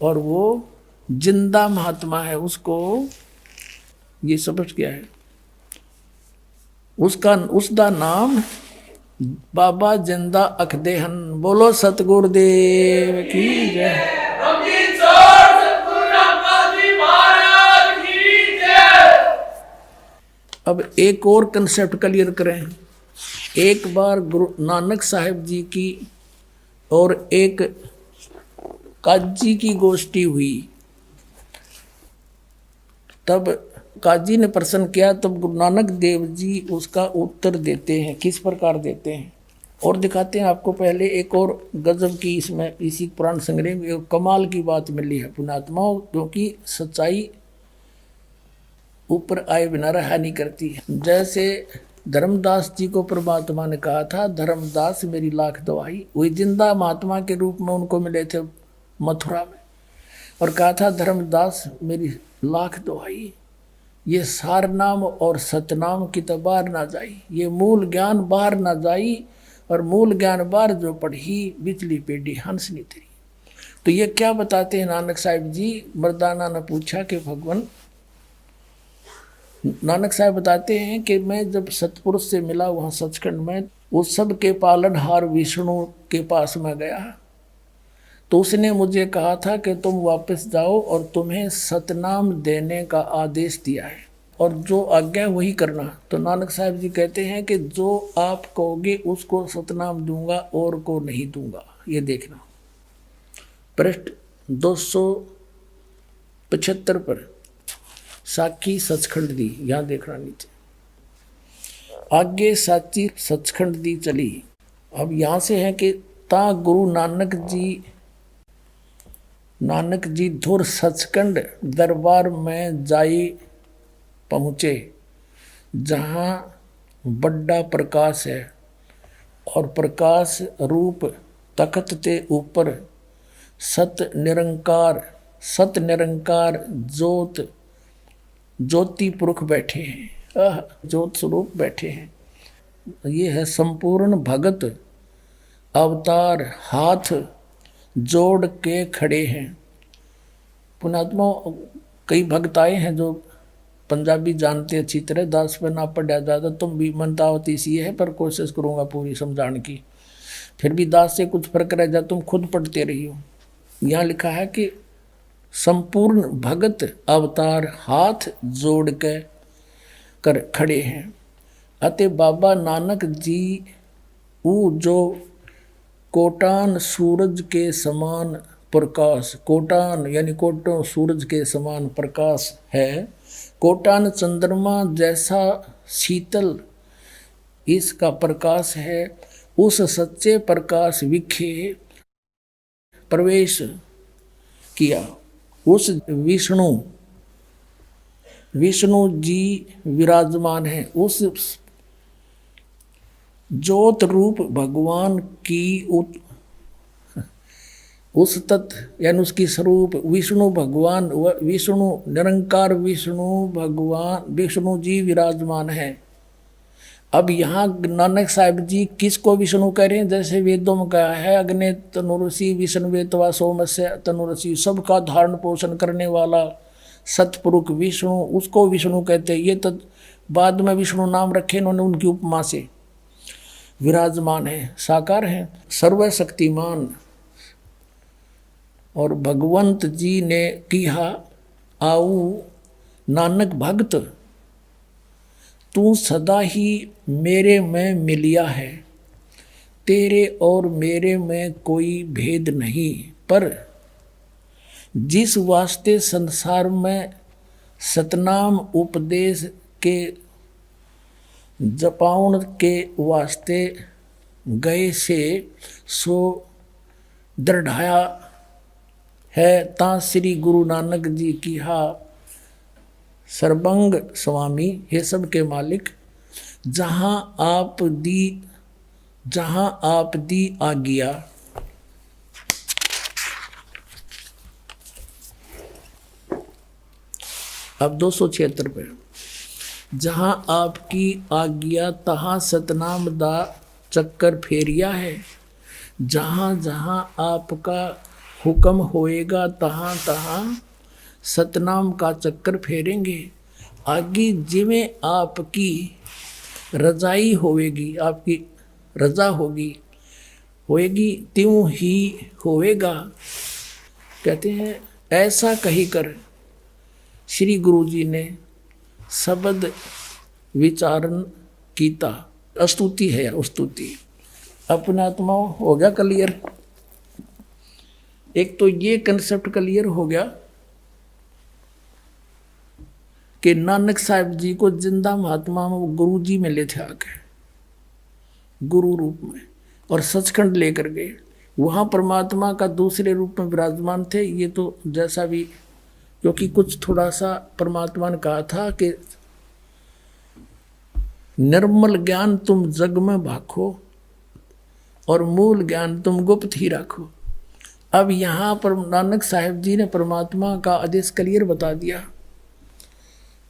और वो जिंदा महात्मा है, उसको ये समझ गया है। उसका नाम बाबा जिंदा अखदे हन। बोलो सतगुरुदेव की जय। अब एक और कंसेप्ट क्लियर करें। एक बार गुरु नानक साहिब जी की और एक काजी की गोष्ठी हुई। तब काजी ने प्रश्न किया, तब गुरु नानक देव जी उसका उत्तर देते हैं। किस प्रकार देते हैं और दिखाते हैं आपको। पहले एक और गजब की इसमें इसी पुराण संग्रह में कमाल की बात मिली है पुण्यात्माओं, क्योंकि सच्चाई ऊपर आए बिना रहा नहीं करती। जैसे धर्मदास जी को परमात्मा ने कहा था धर्मदास मेरी लाख दुआई, वही जिंदा महात्मा के रूप में उनको मिले थे मथुरा में, और कहा था धर्मदास मेरी लाख दुआई, ये सार नाम और सतनाम की तो बाहर ना जाई, ये मूल ज्ञान बाहर ना जाई, और मूल ज्ञान बाहर जो पढ़ी बिचली पेड़ी हंस नहीं तेरी। तो ये क्या बताते हैं नानक साहिब जी। मर्दाना ने पूछा कि भगवान, नानक साहब बताते हैं कि मैं जब सतपुरुष से मिला वहाँ सचखंड में, उस सब के पालनहार विष्णु के पास में गया तो उसने मुझे कहा था कि तुम वापस जाओ और तुम्हें सतनाम देने का आदेश दिया है और जो आज्ञा वही करना। तो नानक साहब जी कहते हैं कि जो आप कहोगे उसको सतनाम दूंगा और को नहीं दूंगा। ये देखना पृष्ठ 275 पर साखी सचखंड दी, यहाँ देखना नीचे। आगे साची सचखंड दी चली। अब यहाँ से है कि ता गुरु नानक जी धुर सचखंड दरबार में जाई पहुँचे, जहाँ बड़ा प्रकाश है और प्रकाश रूप तख्त के ऊपर सत निरंकार ज्योति पुरुष बैठे हैं, ज्योत स्वरूप बैठे हैं। ये है संपूर्ण भगत अवतार हाथ जोड़ के खड़े हैं। पुण्यात्मा कई भक्त आए हैं जो पंजाबी जानते अच्छी तरह, दास पे ना पढ़ा ज़्यादा, तुम भी मनतावती सी है पर कोशिश करूँगा पूरी समझाने की। फिर भी दास से कुछ फर्क रह जाए, तुम खुद पढ़ते रही हो। यहाँ लिखा है कि संपूर्ण भगत अवतार हाथ जोड़ के कर खड़े हैं। अते बाबा नानक जी वो जो कोटान सूरज के समान प्रकाश, कोटान यानी कोटों सूरज के समान प्रकाश है, कोटान चंद्रमा जैसा शीतल इसका प्रकाश है, उस सच्चे प्रकाश विखे प्रवेश किया। उस विष्णु जी विराजमान है। उस ज्योत रूप भगवान की उस तत्व यानी उसकी स्वरूप विष्णु भगवान, विष्णु निरंकार विष्णु भगवान विष्णु जी विराजमान है। अब यहाँ नानक साहिब जी किसको विष्णु कह रहे हैं? जैसे वेदों में कहा है अग्नि तनुऋषि विष्णुवे तवा सोमस्य तनुऋषि, सबका धारण पोषण करने वाला सतपुरुष विष्णु, उसको विष्णु कहते हैं। ये तो बाद में विष्णु नाम रखे इन्होंने उनकी उपमा से। विराजमान है, साकार है, सर्वशक्तिमान। और भगवंत जी ने कहा आऊ नानक भक्त तू सदा ही मेरे में मिलिया है, तेरे और मेरे में कोई भेद नहीं। पर जिस वास्ते संसार में सतनाम उपदेश के जपाउन के वास्ते गए से सो दृढ़ाया है, ता श्री गुरु नानक जी की हा सर्वंग स्वामी, हे सब के मालिक, जहाँ आप दी आज्ञा। अब 276 पे, जहाँ आपकी आज्ञा तहाँ सतनाम दा चक्कर फेरिया है, जहाँ जहाँ आपका हुक्म होएगा तहाँ तहाँ सतनाम का चक्कर फेरेंगे। आगे जिमें आपकी रजाई होएगी, आपकी रजा होएगी त्यों ही होएगा। कहते हैं ऐसा कही कर श्री गुरु जी ने शब्द विचारण कीता। स्तुति है यार, स्तुति। अपना आत्मा हो गया क्लियर। एक तो ये कंसेप्ट क्लियर हो गया कि नानक साहिब जी को जिंदा महात्मा में वो गुरु जी में ले थे आके, गुरु रूप में, और सचखंड लेकर गए। वहाँ परमात्मा का दूसरे रूप में विराजमान थे। ये तो जैसा भी, क्योंकि कुछ थोड़ा सा परमात्मा ने कहा था कि निर्मल ज्ञान तुम जग में भाखो और मूल ज्ञान तुम गुप्त ही रखो। अब यहाँ पर नानक साहिब जी ने परमात्मा का आदेश क्लियर बता दिया।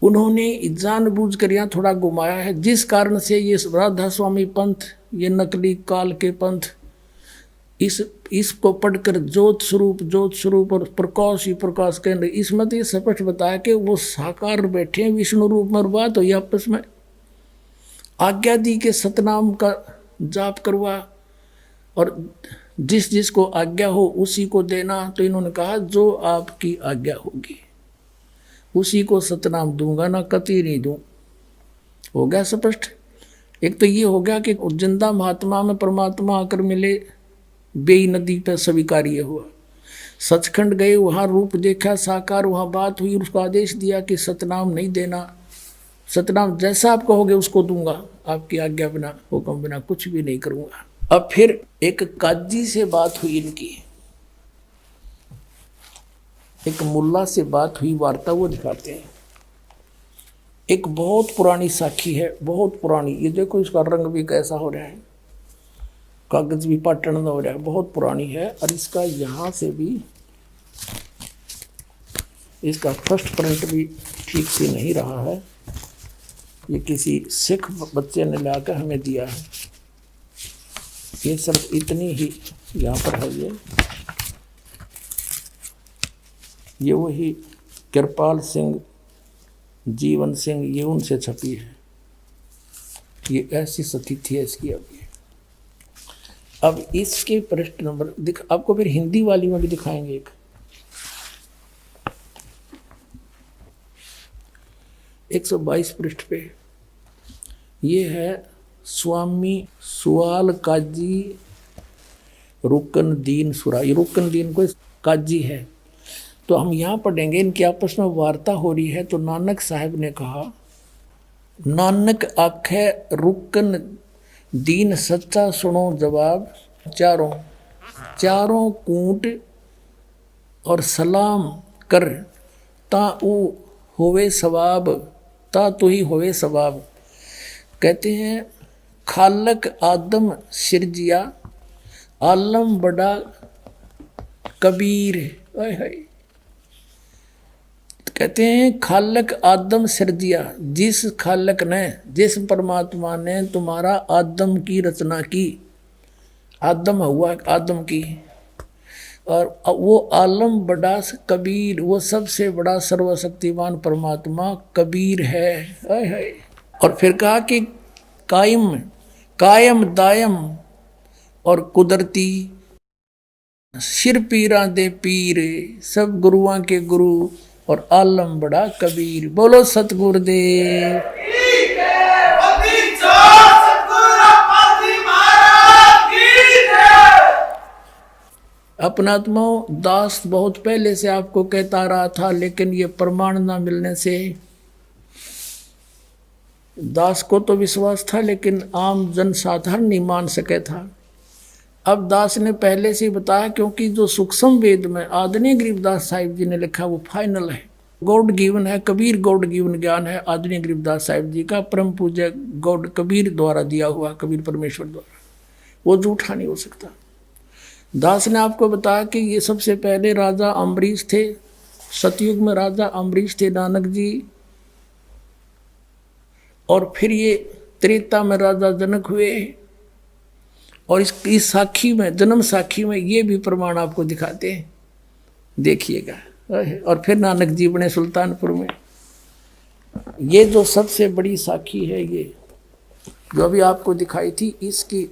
उन्होंने जानबूझ कर यहाँ थोड़ा घुमाया है, जिस कारण से ये राधा स्वामी पंथ, ये नकली काल के पंथ, इसको पढ़कर ज्योत स्वरूप और प्रकाश ही प्रकाश केंद्र, इसमें तो ये स्पष्ट बताया कि वो साकार बैठे हैं विष्णु रूप में। और बात हुई आपस में, आज्ञा दी के सतनाम का जाप करवा और जिस जिसको आज्ञा हो उसी को देना। तो इन्होंने कहा जो आपकी आज्ञा होगी उसी को सतनाम दूंगा, ना कति नहीं दूं। हो गया स्पष्ट। एक तो ये हो गया कि जिंदा महात्मा में परमात्मा आकर मिले, बेई नदी पर स्वीकार्य हुआ। सचखंड गए, वहाँ रूप देखा साकार, वहाँ बात हुई, उसको आदेश दिया कि सतनाम नहीं देना, सतनाम जैसा आप कहोगे उसको दूंगा, आपकी आज्ञा बिना हुक्म बिना कुछ भी नहीं करूँगा। अब फिर एक काजी से बात हुई इनकी, एक मुल्ला से बात हुई, वार्ता वो दिखाते हैं। एक बहुत पुरानी साखी है, बहुत पुरानी। ये देखो इसका रंग भी कैसा हो रहा है, कागज भी पाटन हो रहा है, बहुत पुरानी है। और इसका यहाँ से भी इसका फर्स्ट प्रिंट भी ठीक से नहीं रहा है। ये किसी सिख बच्चे ने लाकर हमें दिया है। ये सिर्फ इतनी ही यहाँ पर है। ये वही कृपाल सिंह, जीवन सिंह, ये उनसे छपी है। ये ऐसी स्थिति है इसकी। अब इसके पृष्ठ नंबर आपको फिर हिंदी वाली में भी दिखाएंगे। एक 122 पृष्ठ पे ये है स्वामी सुआल काजी रुकन दीन सुरा। ये रुकन दीन कोई काजी है। तो हम यहाँ पढ़ेंगे, इनकी आपस में वार्ता हो रही है। तो नानक साहब ने कहा, नानक आखे रुकन दीन सच्चा सुनो जवाब, चारों कूट और सलाम कर ता ऊ होवे सवाब, ता तो ही होवे सवाब। कहते हैं खालक आदम सिरजिया, आलम बड़ा कबीर। कहते हैं खालक आदम सिरजिया, जिस खालक ने, जिस परमात्मा ने तुम्हारा आदम की रचना की, आदम हुआ आदम की, और वो आलम बड़ा कबीर, वो सबसे बड़ा सर्वशक्तिमान परमात्मा कबीर है। और फिर कहा कि कायम दायम और कुदरती, सिर पीरा दे पीर, सब गुरुआं के गुरु और आलम बड़ा कबीर। बोलो सतगुरुदेव। अपनात्मा दास बहुत पहले से आपको कहता रहा था, लेकिन ये प्रमाण ना मिलने से दास को तो विश्वास था, लेकिन आम जनसाधारण नहीं मान सके था। अब दास ने पहले से बताया, क्योंकि जो सूक्ष्म वेद में आदरणीय गरीबदास साहिब जी ने लिखा वो फाइनल है, गॉड गिवन है। कबीर गॉड गिवन ज्ञान है आदरणीय गरीबदास साहिब जी का, परम पूज्य गॉड कबीर द्वारा दिया हुआ, कबीर परमेश्वर द्वारा, वो झूठा नहीं हो सकता। दास ने आपको बताया कि ये सबसे पहले राजा अम्बरीश थे, सतयुग में राजा अम्बरीश थे नानक जी, और फिर ये त्रेता में राजा जनक हुए। और इस साखी में, जन्म साखी में ये भी प्रमाण आपको दिखाते हैं, देखिएगा। और फिर नानक जी बने सुल्तानपुर में। ये जो सबसे बड़ी साखी है, ये जो अभी आपको दिखाई थी, इसकी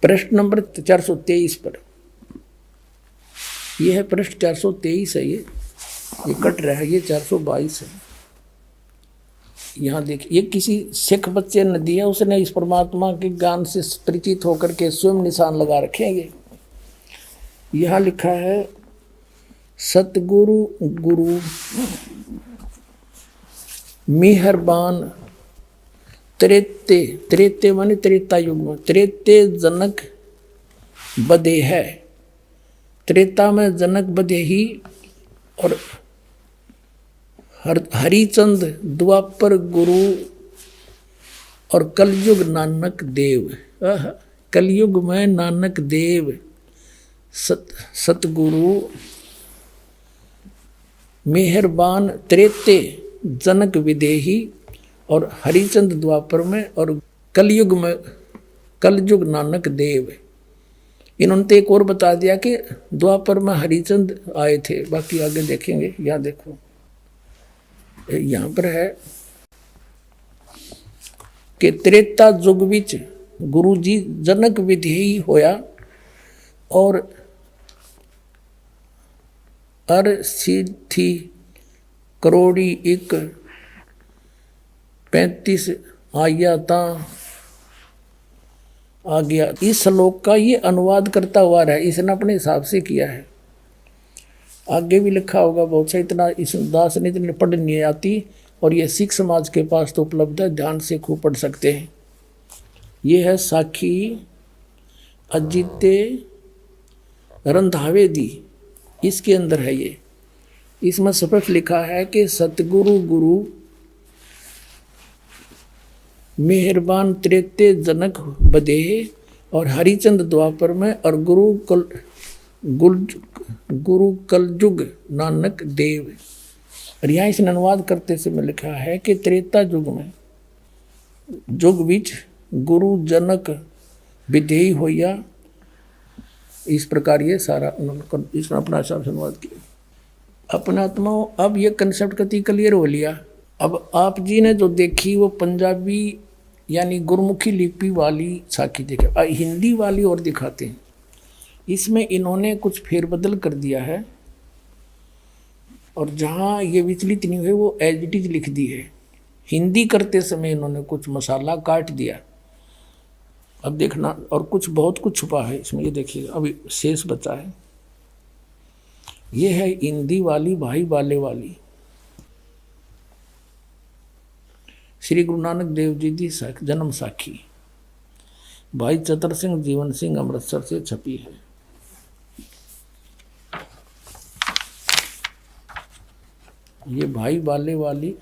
प्रश्न नंबर 423 पर, ये है प्रश्न 423 है। ये कट रहा है, ये 422 है। यहाँ देखिए, ये किसी सिख बच्चे ने दिया, उसने इस परमात्मा के ज्ञान से परिचित होकर के स्वयं निशान लगा रखे हैं। ये यहाँ लिखा है सतगुरु गुरु मेहरबान त्रेते माने त्रेता युग में, त्रेते जनक बदे है। त्रेता में जनक बदे ही, और हरिचंद द्वापर गुरु, और कलयुग नानक देव। कलयुग में नानक देव सतगुरु मेहरबान त्रेते जनक विदेही, और हरिचंद द्वापर में, और कलयुग में कलयुग नानक देव। इन्होंने तो एक और बता दिया कि द्वापर में हरिचंद आए थे, बाकी आगे देखेंगे। यहाँ देखो, यहाँ पर है कि त्रेता युग विच गुरु जी जनक विधेयी होया, और अर सिद्धि करोड़ी एक 35 आया ता आ गया। इस श्लोक का ये अनुवाद करता हुआ रहा, इसने अपने हिसाब से किया है। आगे भी लिखा होगा बहुत सा, इतना इस दास ने इतनी पढ़ नहीं आती, और ये सिख समाज के पास तो उपलब्ध है, ध्यान से खूब पढ़ सकते हैं। ये है साखी अजिते रंधावे दी, इसके अंदर है ये। इसमें स्पष्ट लिखा है कि सतगुरु गुरु मेहरबान त्रेते जनक बदेह, और हरिचंद द्वापर में, और गुरु कलयुग नानक देव। और यहाँ इसने अनुवाद करते समय लिखा है कि त्रेता युग में जुग बीच गुरु जनक विधेयी होया, इस प्रकार ये सारा उन्होंने इसमें अपना हिसाब से अनुवाद किया। अपना आत्माओं, अब ये कंसेप्ट कति क्लियर हो लिया। अब आप जी ने जो देखी वो पंजाबी यानी गुरमुखी लिपि वाली साखी देखा, हिंदी वाली और दिखाते हैं। इसमें इन्होंने कुछ फेरबदल कर दिया है और जहाँ ये विचलित नहीं हुए वो एज इट इज लिख दी है। हिंदी करते समय इन्होंने कुछ मसाला काट दिया, अब देखना, और कुछ बहुत कुछ छुपा है इसमें, ये देखिए अभी शेष बचा है। ये है हिंदी वाली भाई बाले वाली, श्री गुरु नानक देव जी की जन्म साखी, भाई चतर सिंह जीवन सिंह अमृतसर से छपी है। ये भाई बाले वाली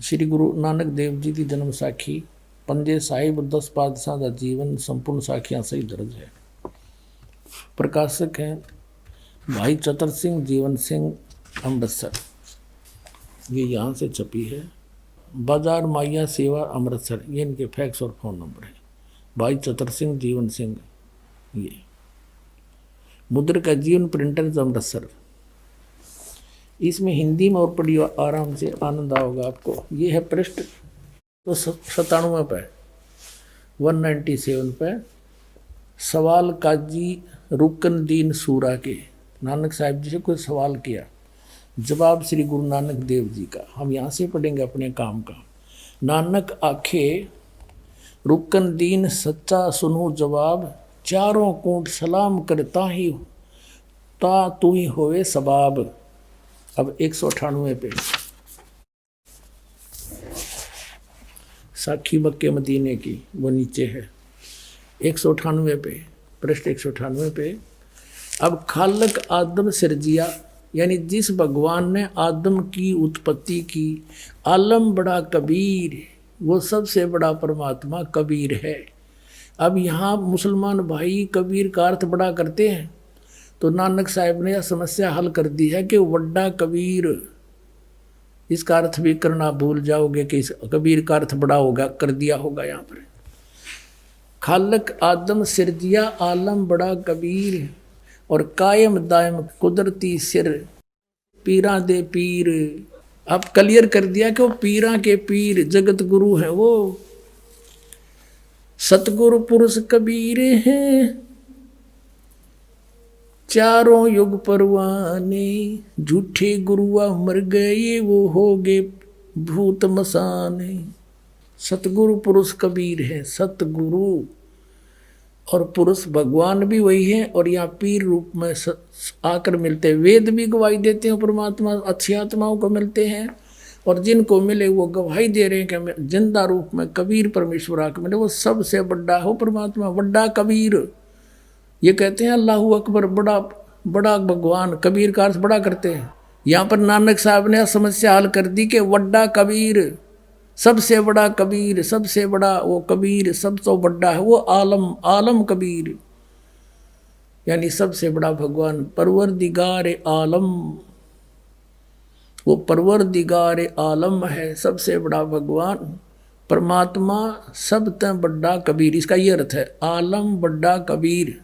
श्री गुरु नानक देव जी की जन्म साखी, पंजे साहिब 10 पातशाह का जीवन संपूर्ण साखियां सही दर्ज है। प्रकाशक हैं भाई चतर सिंह जीवन सिंह अमृतसर, ये यहाँ से छपी है। बाजार माइया सेवा अमृतसर, ये इनके फैक्स और फ़ोन नंबर है। भाई चतर सिंह जीवन सिंह, ये मुद्र का जीवन प्रिंटर्स अमृतसर। इसमें हिंदी में और पढ़ी आराम से आनंद आओगा आपको। ये है पृष्ठ तो 97 पे 197 पे, सवाल काजी रुकनदीन सूरा के, नानक साहिब जी से कोई सवाल किया, जवाब श्री गुरु नानक देव जी का। हम यहाँ से पढ़ेंगे अपने काम का। नानक आखे रुकनदीन सच्चा सुनो जवाब, चारों कोट सलाम करता ही ता तू ही होवे सबाब। अब 198 पे साखी मक्के मदीने की, वो नीचे है 198 पे, पृष्ठ 198 पे। अब खालक आदम सिरजिया, यानी जिस भगवान ने आदम की उत्पत्ति की, आलम बड़ा कबीर, वो सबसे बड़ा परमात्मा कबीर है। अब यहाँ मुसलमान भाई कबीर का अर्थ बड़ा करते हैं, तो नानक साहब ने यह समस्या हल कर दी है कि वड्डा कबीर, इसका अर्थ भी करना भूल जाओगे कि इस कबीर का अर्थ बड़ा होगा, कर दिया होगा यहाँ पर। खालक आदम सिरजिया आलम बड़ा कबीर, और कायम दायम कुदरती सिर पीरा दे पीर। अब क्लियर कर दिया कि वो पीरा के पीर जगत गुरु हैं, वो सतगुरु पुरुष कबीर हैं, चारों युग परवाने, झूठे गुरुआ मर गए वो हो गए भूत मसाने। सतगुरु पुरुष कबीर है, सतगुरु और पुरुष भगवान भी वही है, और यहाँ पीर रूप में आकर मिलते हैं। वेद भी गवाही देते हैं परमात्मा अच्छी आत्माओं को मिलते हैं, और जिनको मिले वो गवाही दे रहे हैं कि जिंदा रूप में कबीर परमेश्वर आकर मिले, वो सबसे बड़ा हो परमात्मा, बड़ा कबीर। ये कहते हैं अल्लाहू अकबर, बड़ा बड़ा भगवान, कबीर का अर्थ बड़ा करते हैं। यहाँ पर नानक साहब ने समस्या हल कर दी कि वड्डा कबीर, सबसे बड़ा कबीर, सबसे बड़ा वो कबीर, सब तो बड़ा है वो आलम, आलम कबीर, यानी सबसे बड़ा भगवान परवरदिगार आलम, वो परवरदिगार आलम है, सबसे बड़ा भगवान परमात्मा, सब तय बड़ा कबीर। इसका ये अर्थ है, आलम बड़ा कबीर,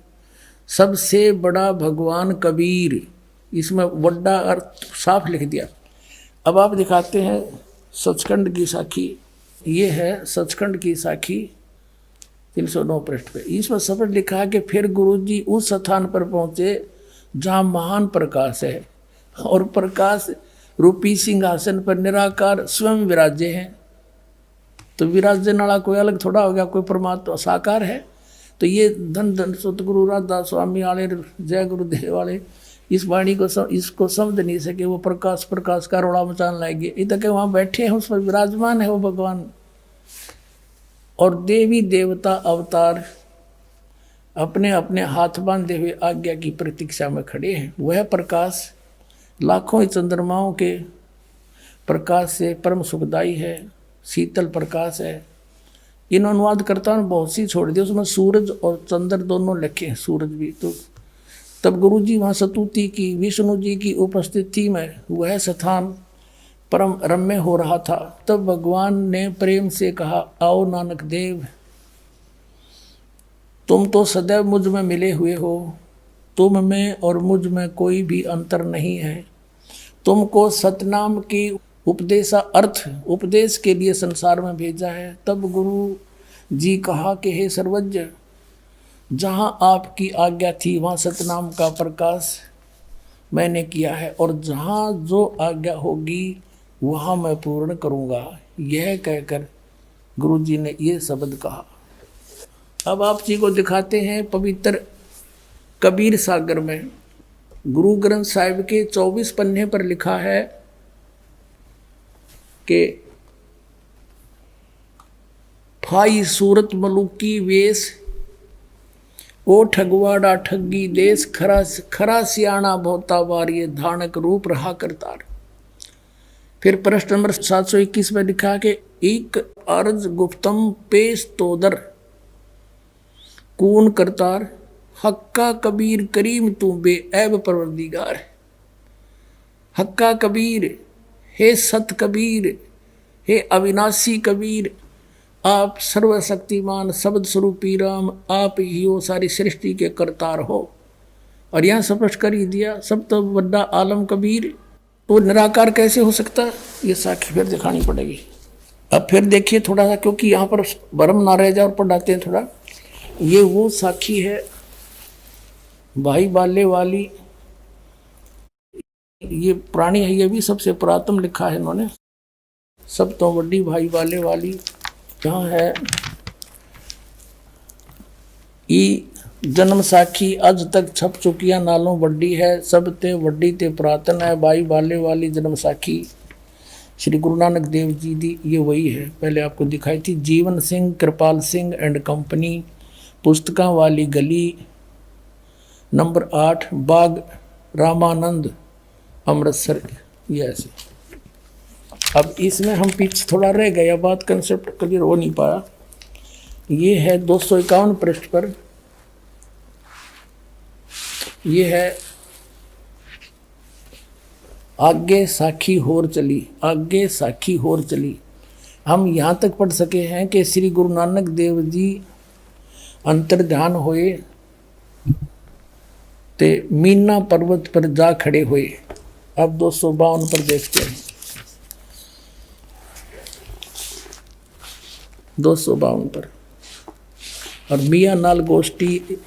सबसे बड़ा भगवान कबीर। इसमें बड़ा अर्थ साफ लिख दिया। अब आप दिखाते हैं सचखंड की साखी, ये है सचखंड की साखी 309 पृष्ठ पे। इसमें सफल लिखा है कि फिर गुरुजी उस स्थान पर पहुँचे जहाँ महान प्रकाश है, और प्रकाश रूपी सिंहासन पर निराकार स्वयं विराजे हैं। तो विराजन वाला कोई अलग थोड़ा हो गया, कोई परमात्मा साकार है। तो ये धन धन सतगुरु राधा स्वामी वाले, जय गुरुदेव वाले इस वाणी को इसको समझ नहीं सके। वो प्रकाश प्रकाश का रोड़ा मचान लाएंगे, इधर के वहाँ बैठे हैं, उस पर विराजमान है वो भगवान। और देवी देवता अवतार अपने अपने हाथ बांधे हुए आज्ञा की प्रतीक्षा में खड़े हैं। वह प्रकाश लाखों चंद्रमाओं के प्रकाश से परम सुखदायी है, शीतल प्रकाश है। इन अनुवादकर्ताओं ने बहुत सी छोड़ दी, उसमें सूरज और चंद्र दोनों लिखे हैं, सूरज भी। तो तब गुरु जी वहाँ सतुति की, विष्णु जी की उपस्थिति में वह स्थान परम रम्य हो रहा था। तब भगवान ने प्रेम से कहा, आओ नानक देव, तुम तो सदैव मुझ में मिले हुए हो, तुम में और मुझ में कोई भी अंतर नहीं है। तुमको सतनाम की उपदेश के लिए संसार में भेजा है। तब गुरु जी कहा कि हे सर्वज्ञ, जहाँ आपकी आज्ञा थी वहाँ सतनाम का प्रकाश मैंने किया है, और जहाँ जो आज्ञा होगी वहाँ मैं पूर्ण करूँगा। यह कहकर गुरु जी ने ये शब्द कहा। अब आप जी को दिखाते हैं पवित्र कबीर सागर में गुरु ग्रंथ साहिब के 24 पन्ने पर लिखा है कि फाई सूरत मलुकी वेश, ओ ठगवाड़ा ठगी देश, खरा सियाणा बहुता बार, ये धानक रूप रहा करतार। फिर प्रश्न नंबर 721 में लिखा कि एक अर्ज गुप्तम पेश तोदर, कून करतार, हक्का कबीर करीम तू बे ऐब परवरदिगार। हक्का कबीर, हे सत कबीर, हे अविनाशी कबीर, आप सर्वशक्तिमान शब्द स्वरूपी राम, आप ही हो सारी सृष्टि के करतार हो। और यहाँ स्पष्ट कर ही दिया, सब तो बड़ा आलम कबीर, तो निराकार कैसे हो सकता, ये साखी फिर दिखानी पड़ेगी। अब फिर देखिए थोड़ा सा, क्योंकि यहाँ पर भ्रम ना रह जाए और पढ़ाते हैं थोड़ा। ये वो साखी है भाई बाले वाली, ये पुरानी है, ये भी सबसे पुरातन लिखा है इन्होंने, सब तो बड़ी भाई बाले वाली। यहाँ है ई जन्म साखी अज तक छप चुकिया नालों वड्डी है, सब ते वड्डी ते पुरातन है, भाई बाले वाली जन्म साखी श्री गुरु नानक देव जी दी। ये वही है, पहले आपको दिखाई थी। जीवन सिंह, कृपाल सिंह एंड कंपनी, पुस्तकां वाली गली, नंबर 8, बाग रामानंद, अमृतसर। ये ऐसे। अब इसमें हम पीछे थोड़ा रह गया, बात कंसेप्ट क्लियर हो नहीं पाया। ये है 251 पृष्ठ पर, ये है आगे साखी होर चली, आगे साखी होर चली। हम यहाँ तक पढ़ सके हैं कि श्री गुरु नानक देव जी अंतर्ध्यान होए ते मीना पर्वत पर जा खड़े हुए। अब 252 पर देखते हैं, 252 पर। और मियाँ नाल गोष्ठी,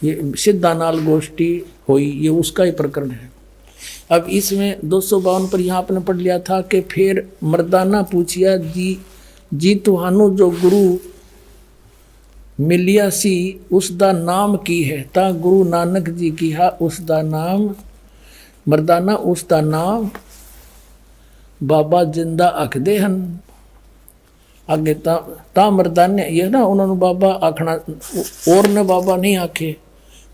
ये सिद्धा नाल गोष्ठी हुई, ये उसका ही प्रकरण है। अब इसमें 252 पर यहाँ आपने पढ़ लिया था कि फिर मर्दाना पूछिया जी तुहानू जो गुरु मिलिया सी उसका नाम की है। ता गुरु नानक जी की हा उसका नाम, मर्दाना उसका नाम बाबा जिंदा आखदे हन। आगे ता मर्दाने ये ना उन्होंने बाबा आखना, और ने बाबा नहीं आखे,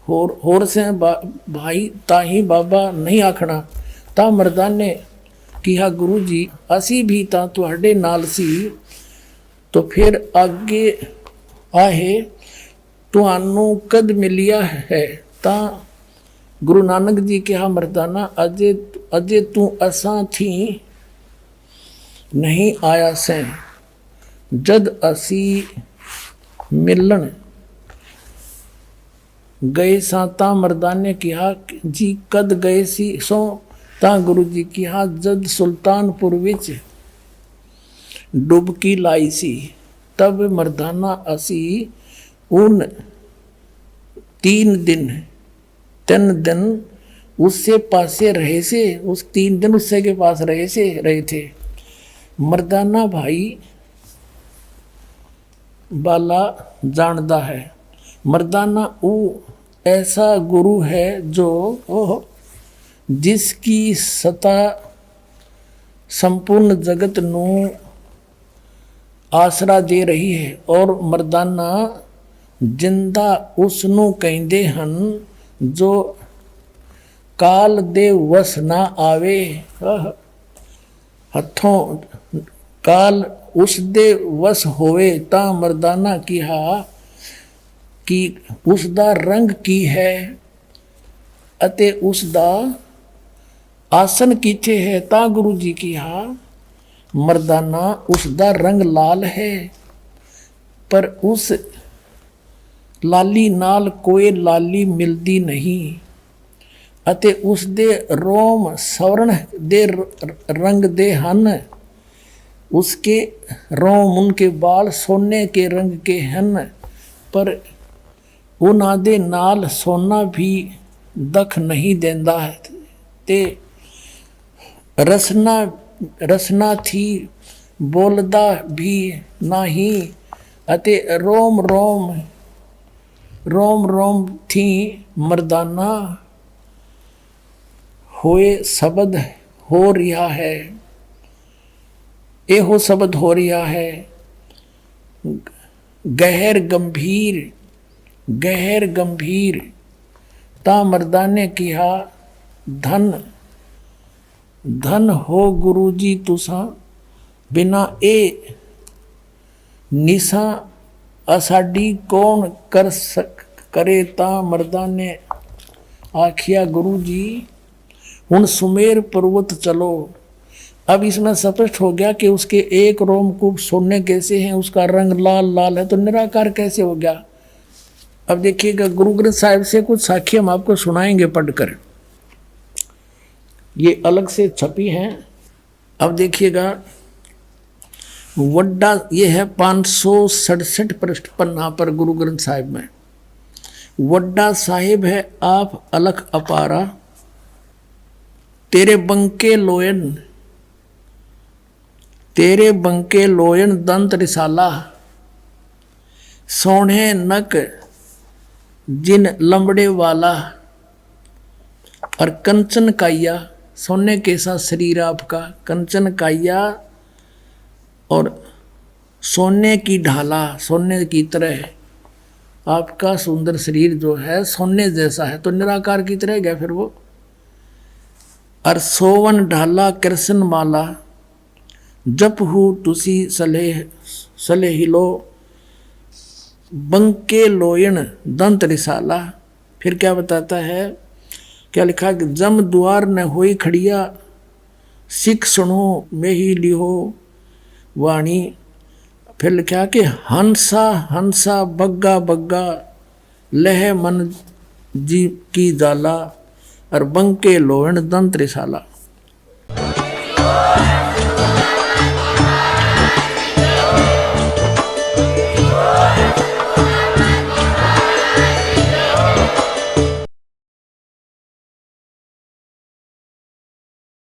होर से भाई ताही बाबा नहीं आखना। ता मर्दाने किहा गुरु जी असी भी ता तुहाडे नाल सी। तो फिर आगे आहे तुहानू कद मिलिया है। ता गुरु नानक जी कहा मर्दाना अजे तू असा थी नहीं आया से, जद असी मिलन गए सा। ता मर्दाने कहा जी कद गए सी सो। ता गुरु जी कहा जद सुल्तानपुर विच डुबकी लाई सी। तब मर्दाना असी उन 3 दिन उससे पासे रहे से, उस 3 दिन उससे के पास रहे थे। मर्दाना भाई बाला जानदा है, मर्दाना वो ऐसा गुरु है जो जिसकी सत्ता संपूर्ण जगत नू आसरा दे रही है। और मर्दाना जिंदा उसनू कहते हन जो काल दे वस ना आवे। हथों काल उस दे वस होवे। ता मर्दाना किहा कि उसदा रंग की है अते उसदा आसन कीचे है। ता गुरु जी की हा मर्दाना उसदा रंग लाल है, पर उस लाली नाल कोई लाली मिलदी नहीं। अते उस दे रोम सवर्ण दे रंग दे हन, उसके रोम उनके बाल सोने के रंग के हन, पर उन्हां दे नाल सोना भी दख नहीं देंदा है। ते रसना थी बोलदा भी नहीं, अते रोम रोम थी मर्दाना होए शब्द हो रहा है। एहो शब्द हो रहा है गहर गंभीर। ता मर्दाने किहा धन हो गुरु जी तुसा, बिना ए निशा असाडी कौन करे। ता मर्दाने आखिया गुरु जी हुन सुमेर पर्वत चलो। अब इसमें स्पष्ट हो गया कि उसके एक रोमकूप सोने कैसे हैं, उसका रंग लाल लाल है, तो निराकार कैसे हो गया। अब देखिएगा गुरु ग्रंथ साहिब से कुछ साखी हम आपको सुनाएंगे पढ़कर, ये अलग से छपी हैं। अब देखिएगा वड्डा, ये है 567 पृष्ठ पन्ना पर गुरु ग्रंथ साहिब में। वड्डा साहिब है आप अलख अपारा, तेरे बंके लोयन दंत रिसाला। सोने नक जिन लंबड़े वाला, और कंचन काया, सोने के साथ शरीर आपका कंचन काया, और सोने की ढाला, सोने की तरह आपका सुंदर शरीर जो है सोने जैसा है, तो निराकार की तरह गया फिर वो। और सोवन ढाला कृष्ण माला, जप हु तुसी सले हिलो, बंके लोयन दंत रिसाला। फिर क्या बताता है, क्या लिखा कि जम द्वार न होई खड़िया, सिख सुनो में ही लिहो वाणी। फिर लिखा कि हंसा हंसा बग्गा बग्गा, लह मन जी की जाला, और बंके लोहन दंत रिसाला।